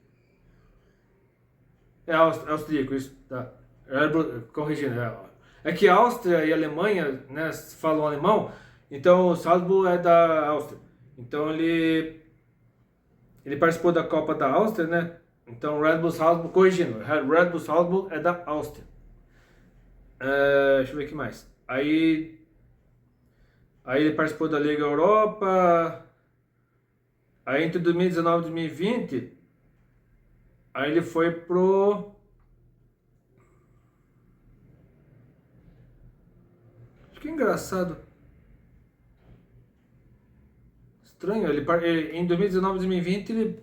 É austríaco, isso, tá. Corrigindo, é que a Áustria e a Alemanha, né, falam alemão, então o Salzburg é da Áustria. Então ele participou da Copa da Áustria, né? Então Red Bull Salzburg, corrigindo, Red Bull Salzburg é da Áustria. Deixa eu ver o que mais. Aí ele participou da Liga Europa. Aí entre 2019 e 2020, aí ele foi pro... Acho que é engraçado. Estranho, em 2019 e 2020 ele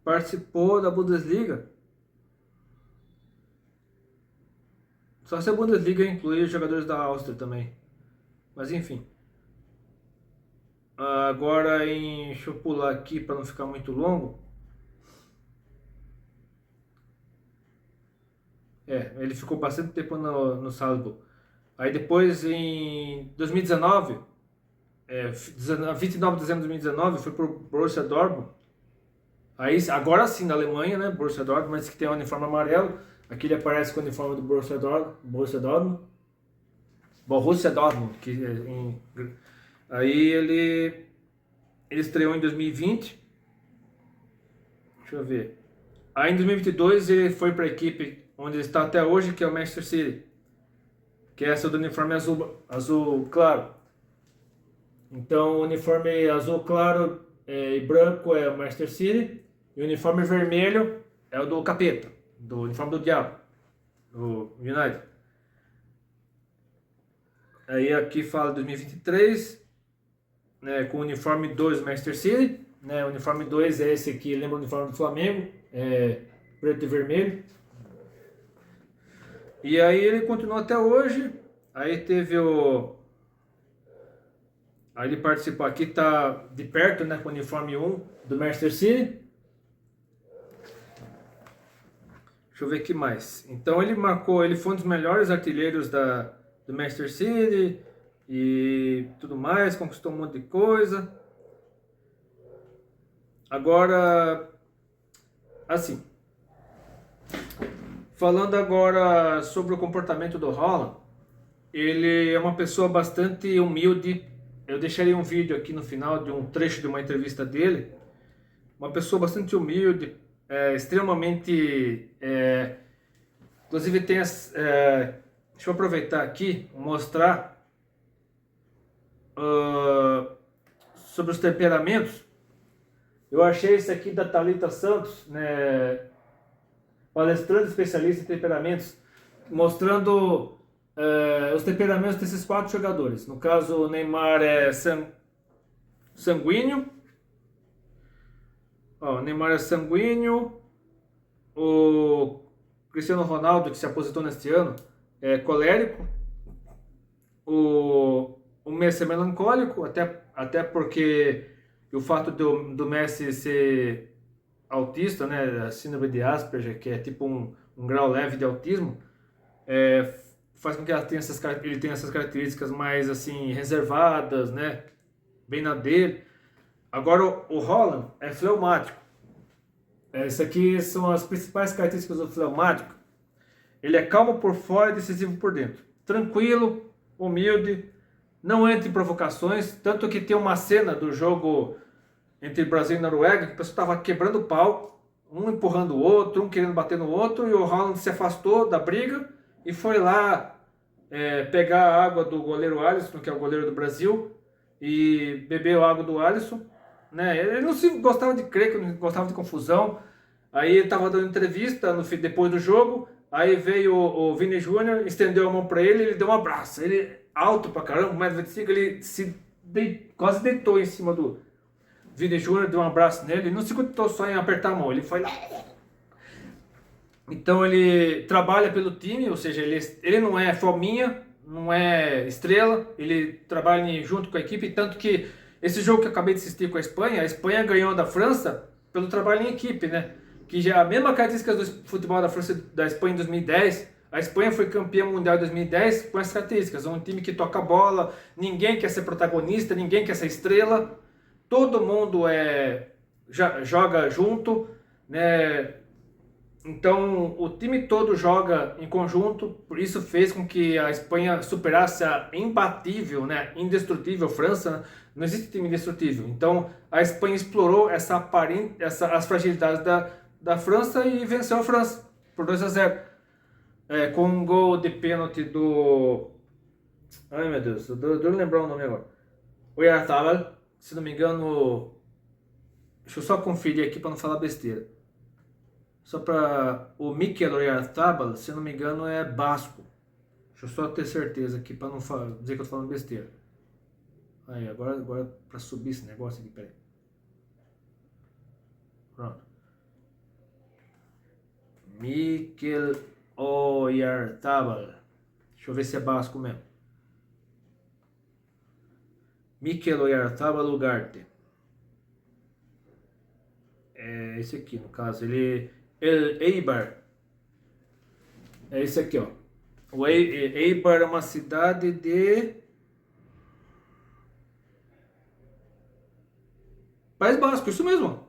participou da Bundesliga. Só se a Bundesliga incluir jogadores da Áustria também. Mas enfim. Agora deixa eu pular aqui para não ficar muito longo. Ele ficou bastante tempo no Salzburg. Aí depois em 2019, 29 de dezembro de 2019, foi pro Borussia Dortmund. Aí agora sim na Alemanha, né? Borussia Dortmund, mas que tem o uniforme amarelo. Aqui ele aparece com o uniforme do Borussia Dortmund. Borussia Dortmund, aí ele estreou em 2020. Deixa eu ver. Aí em 2022 ele foi para a equipe onde ele está até hoje, que é o Manchester City, que é essa do uniforme azul claro. Então o uniforme azul claro e branco é o Manchester City, e o uniforme vermelho é o do Capeta, do uniforme do Diabo, do United. Aí aqui fala 2023, né, com o uniforme 2 do Manchester City, né, o uniforme 2 é esse aqui, lembra o uniforme do Flamengo, preto e vermelho. E aí ele continuou até hoje, aí teve aí ele participou, aqui tá de perto, né, com o uniforme 1 do Manchester City. Deixa eu ver aqui mais. Então ele foi um dos melhores artilheiros do Manchester City e tudo mais, conquistou um monte de coisa. Agora, assim, falando agora sobre o comportamento do Haaland, ele é uma pessoa bastante humilde. Eu deixarei um vídeo aqui no final de um trecho de uma entrevista dele. Uma pessoa bastante humilde, extremamente... inclusive tem deixa eu aproveitar aqui e mostrar sobre os temperamentos. Eu achei esse aqui da Thalita Santos, né, palestrante especialista em temperamentos, mostrando os temperamentos desses 4 jogadores. No caso, o Neymar é sanguíneo. O Neymar é sanguíneo. O Cristiano Ronaldo, que se aposentou neste ano, é colérico. O Messi é melancólico, até porque o fato do Messi ser autista, né, a síndrome de Asperger, que é tipo um grau leve de autismo, faz com que ele tenha essas características mais assim reservadas, né, bem na dele. Agora o Haaland é fleumático. Isso aqui são as principais características do fleumático. Ele é calmo por fora e decisivo por dentro. Tranquilo, humilde, não entra em provocações, tanto que tem uma cena do jogo entre Brasil e Noruega que o pessoal estava quebrando o pau, um empurrando o outro, um querendo bater no outro, e o Haaland se afastou da briga e foi lá pegar a água do goleiro Alisson, que é o goleiro do Brasil, e bebeu a água do Alisson, né? Ele não se gostava de crer, não gostava de confusão. Aí ele estava dando entrevista depois do jogo, aí veio o Vini Júnior, estendeu a mão para ele, ele deu um abraço. Ele, alto pra caramba, 1,25 m, ele quase deitou em cima do Vini Júnior, deu um abraço nele, ele não se contentou só em apertar a mão, ele foi lá. Então ele trabalha pelo time, ou seja, ele não é fominha, não é estrela, ele trabalha junto com a equipe, tanto que esse jogo que eu acabei de assistir com a Espanha ganhou da França pelo trabalho em equipe, né? Que já é a mesma característica do futebol da França, da Espanha em 2010. A Espanha foi campeã mundial em 2010 com essas características. Um time que toca a bola, ninguém quer ser protagonista, ninguém quer ser estrela, todo mundo joga junto, né? Então o time todo joga em conjunto, por isso fez com que a Espanha superasse a imbatível, né, indestrutível França, né? Não existe time indestrutível. Então a Espanha explorou as fragilidades da França e venceu a França por 2-0. Com um gol de pênalti do... Ai meu Deus, eu não lembrar o nome agora. O Oyarzabal, se não me engano... Deixa eu só conferir aqui para não falar besteira. Só para o Mikel Oyarzabal, se não me engano, é basco. Deixa eu só ter certeza aqui para não dizer que eu tô falando besteira. Aí, agora para subir esse negócio aqui, peraí. Pronto. Mikel Oyarzabal. Deixa eu ver se é basco mesmo. Mikel Oyarzabal Ugarte. É esse aqui, no caso. Ele... El Eibar. É esse aqui, ó. O Eibar é uma cidade de... País Basco, isso mesmo.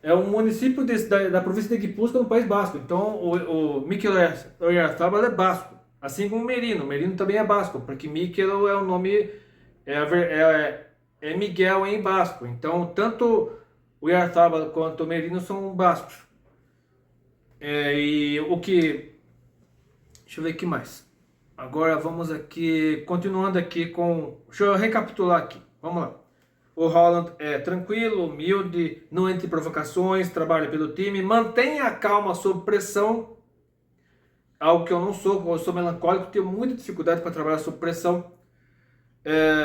É um município da província de Guipúzcoa, no País Basco. Então, o Mikel Oyarzabal é basco. Assim como o Merino. O Merino também é basco, porque Mikel é o nome... É Miguel em basco. Então, tanto o Oyarzabal quanto o Merino são bascos. E o que... Deixa eu ver o que mais. Agora vamos aqui... Continuando aqui com... Deixa eu recapitular aqui. Vamos lá. O Haaland é tranquilo, humilde, não entra em provocações, trabalha pelo time, mantém a calma sob pressão, algo que eu não sou, eu sou melancólico, tenho muita dificuldade para trabalhar sob pressão,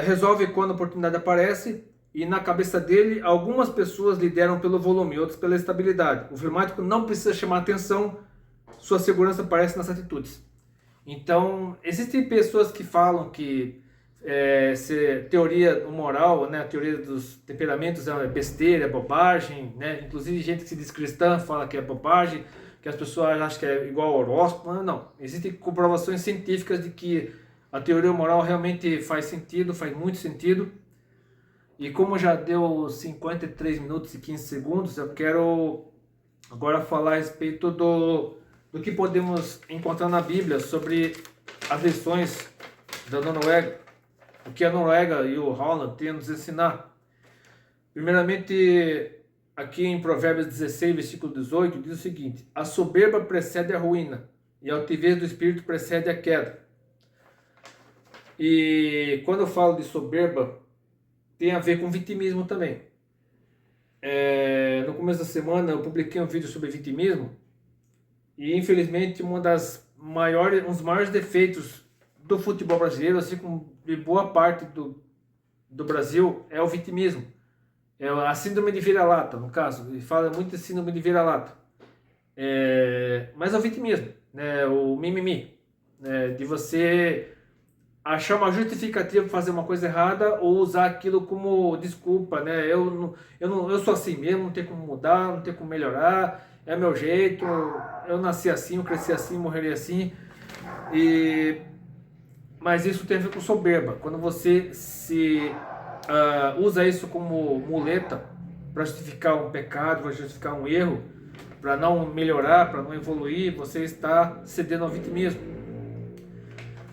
resolve quando a oportunidade aparece, e na cabeça dele, algumas pessoas lideram pelo volume, outras pela estabilidade. O fleumático não precisa chamar atenção, sua segurança aparece nas atitudes. Então, existem pessoas que falam que teoria moral, né, a teoria dos temperamentos é besteira, é bobagem, né? Inclusive gente que se diz cristã fala que é bobagem, que as pessoas acham que é igual ao horóscopo. Não, existem comprovações científicas de que a teoria moral realmente faz sentido, faz muito sentido. E como já deu 53 minutos e 15 segundos, eu quero agora falar a respeito do que podemos encontrar na Bíblia sobre as lições da Noruega. O que a Noruega e o Haaland têm a nos ensinar. Primeiramente, aqui em Provérbios 16, versículo 18, diz o seguinte: a soberba precede a ruína, e a altivez do espírito precede a queda. E quando eu falo de soberba, tem a ver com vitimismo também. No começo da semana eu publiquei um vídeo sobre vitimismo, e infelizmente um dos maiores defeitos do futebol brasileiro, assim como de boa parte do Brasil, é o vitimismo. É a síndrome de vira-lata, no caso. Ele fala muito de síndrome de vira-lata. Mas é o vitimismo, né? O mimimi. De você achar uma justificativa para fazer uma coisa errada ou usar aquilo como desculpa, né? Eu sou assim mesmo, não tem como mudar, não tem como melhorar, é meu jeito, eu nasci assim, eu cresci assim, morrerei assim. Mas isso tem a ver com soberba. Quando você usa isso como muleta para justificar um pecado, para justificar um erro, para não melhorar, para não evoluir, você está cedendo ao vitimismo.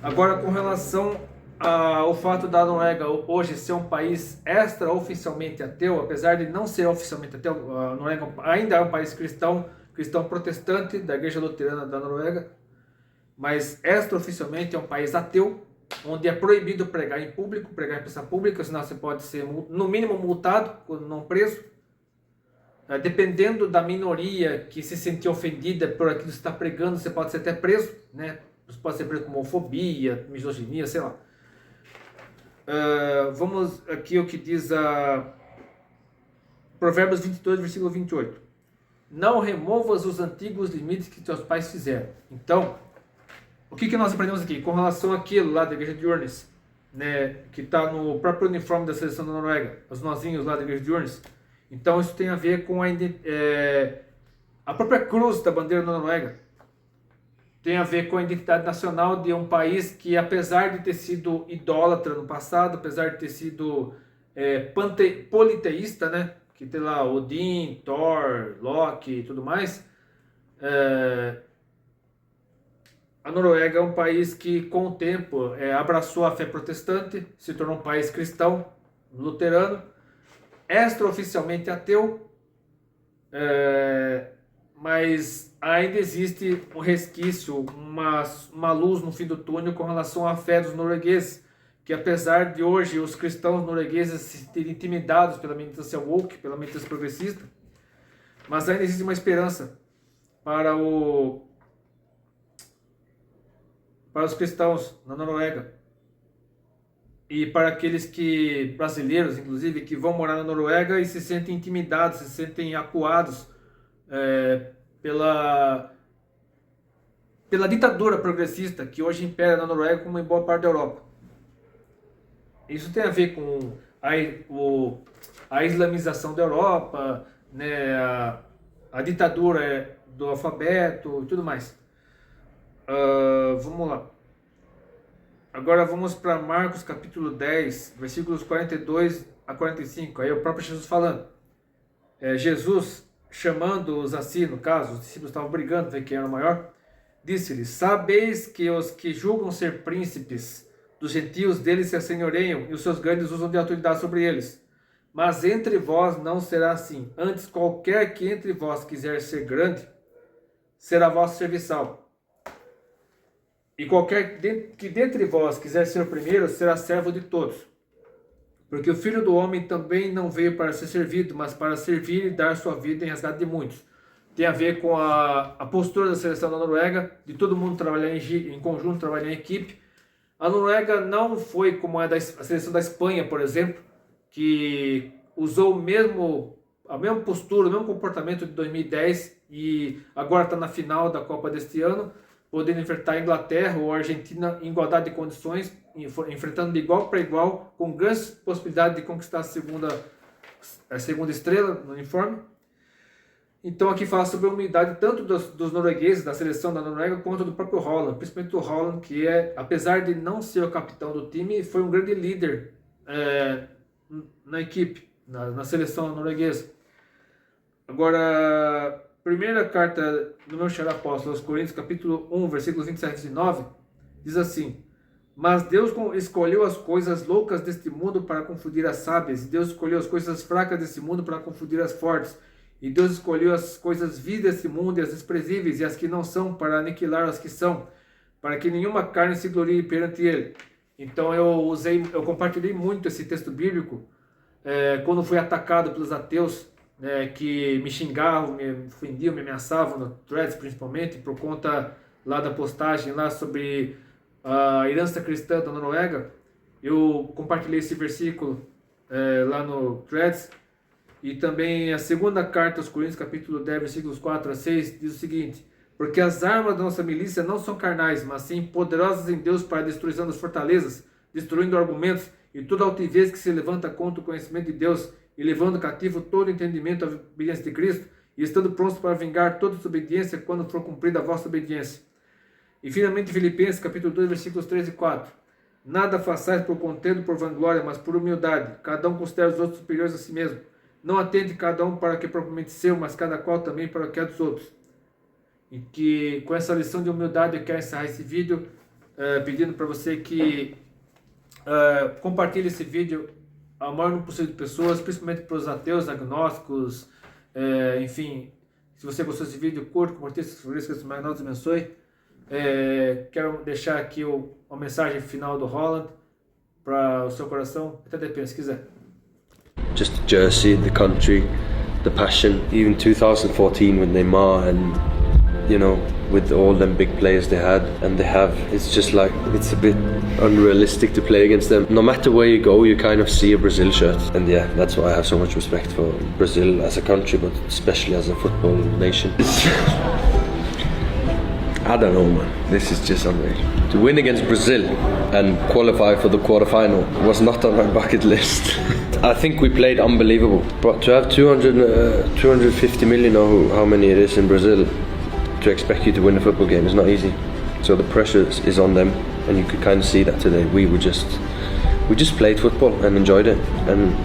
Agora, com relação o fato da Noruega hoje ser um país extraoficialmente ateu, apesar de não ser oficialmente ateu, a Noruega ainda é um país cristão, cristão protestante da Igreja Luterana da Noruega, mas extraoficialmente é um país ateu, onde é proibido pregar em público, pregar em praça pública, senão você pode ser no mínimo multado, quando não preso. Dependendo da minoria que se sentir ofendida por aquilo que você está pregando, você pode ser até preso, né? Você pode ser preso por homofobia, misoginia, sei lá. Vamos aqui o que diz a Provérbios 22, versículo 28. Não removas os antigos limites que teus pais fizeram. Então, o que nós aprendemos aqui? Com relação àquilo lá da igreja de Urnes, né, que está no próprio uniforme da seleção da Noruega, os nozinhos lá da igreja de Urnes. Então, isso tem a ver com a própria cruz da bandeira da Noruega. Tem a ver com a identidade nacional de um país que, apesar de ter sido idólatra no passado, apesar de ter sido politeísta, né, que tem lá Odin, Thor, Loki e tudo mais, a Noruega é um país que, com o tempo, abraçou a fé protestante, se tornou um país cristão, luterano, extraoficialmente ateu, mas ainda existe um resquício, uma luz no fim do túnel com relação à fé dos noruegueses, que apesar de hoje os cristãos noruegueses se terem intimidados pela militância woke, pela militância progressista, mas ainda existe uma esperança para os cristãos na Noruega e para aqueles brasileiros, inclusive, que vão morar na Noruega e se sentem intimidados, se sentem acuados pela ditadura progressista que hoje impera na Noruega como em boa parte da Europa. Isso tem a ver com a islamização da Europa, né, a ditadura do alfabeto e tudo mais. Vamos lá. Agora vamos para Marcos capítulo 10, versículos 42 a 45. Aí é o próprio Jesus falando. Jesus, chamando-os assim, no caso, os discípulos estavam brigando, ver quem era o maior, disse-lhes: sabeis que os que julgam ser príncipes dos gentios deles se assenhoreiam, e os seus grandes usam de autoridade sobre eles. Mas entre vós não será assim. Antes, qualquer que entre vós quiser ser grande, será vosso serviçal. E qualquer que dentre vós quiser ser o primeiro, será servo de todos. Porque o Filho do Homem também não veio para ser servido, mas para servir e dar sua vida em resgate de muitos. Tem a ver com a postura da seleção da Noruega, de todo mundo trabalhar em conjunto, trabalhar em equipe. A Noruega não foi como a seleção da Espanha, por exemplo, que usou a mesma postura, o mesmo comportamento de 2010 e agora está na final da Copa deste ano, podendo enfrentar a Inglaterra ou a Argentina em igualdade de condições, enfrentando de igual para igual, com grandes possibilidades de conquistar a segunda estrela no uniforme. Então aqui fala sobre a humildade tanto dos noruegueses, da seleção da Noruega, quanto do próprio Haaland, principalmente do Haaland, que apesar de não ser o capitão do time, foi um grande líder na equipe, na seleção norueguesa. Agora, primeira carta do meu xará apóstolo aos Coríntios, capítulo 1, versículos 27 e 29, diz assim: mas Deus escolheu as coisas loucas deste mundo para confundir as sábias, e Deus escolheu as coisas fracas deste mundo para confundir as fortes, e Deus escolheu as coisasvis deste mundo e as desprezíveis e as que não são para aniquilar as que são, para que nenhuma carne se glorie perante ele. Então eu compartilhei muito esse texto bíblico quando fui atacado pelos ateus, que me xingavam, me ofendiam, me ameaçavam, no Threads principalmente, por conta lá da postagem lá sobre a herança cristã da Noruega. Eu compartilhei esse versículo lá no Threads. E também a segunda carta aos Coríntios, capítulo 10, versículos 4 a 6, diz o seguinte: porque as armas da nossa milícia não são carnais, mas sim poderosas em Deus para a destruição das fortalezas, destruindo argumentos e toda altivez que se levanta contra o conhecimento de Deus, e levando cativo todo entendimento à obediência de Cristo, e estando prontos para vingar toda desobediência quando for cumprida a vossa obediência. E finalmente Filipenses, capítulo 2, versículos 3 e 4. Nada façais por contendo, por vanglória, mas por humildade. Cada um considera os outros superiores a si mesmo. Não atende cada um para o que é propriamente seu, mas cada qual também para o que é dos outros. E que com essa lição de humildade eu quero encerrar esse vídeo pedindo para você que Compartilhe esse vídeo ao maior número possível de pessoas, principalmente para os ateus, agnósticos, enfim. Se você gostou desse vídeo, curta, compartilhe, se for isso, que mais Deus abençoe. Quero deixar aqui uma mensagem final do Holland para o seu coração. Até depois, se quiser.
Just the jersey, the country, the passion. Even 2014 with Neymar and, you know, with all them big players they had and they have, it's just like, it's a bit unrealistic to play against them. No matter where you go, you kind of see a Brazil shirt. And yeah, that's why I have so much respect for Brazil as a country, but especially as a football nation. I don't know, man. This is just unreal. To win against Brazil and qualify for the quarterfinal was not on my bucket list. I think we played unbelievable. But to have 250 million or how many it is in Brazil, to expect you to win a football game is not easy. So the pressure is on them, and you could kind of see that today. We just played football and enjoyed it. And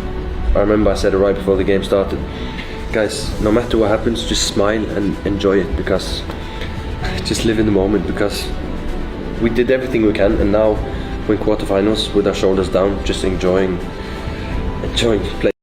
I remember I said it right before the game started, guys, no matter what happens, just smile and enjoy it, because just live in the moment, because we did everything we can, and now we're in quarterfinals with our shoulders down, just enjoying play.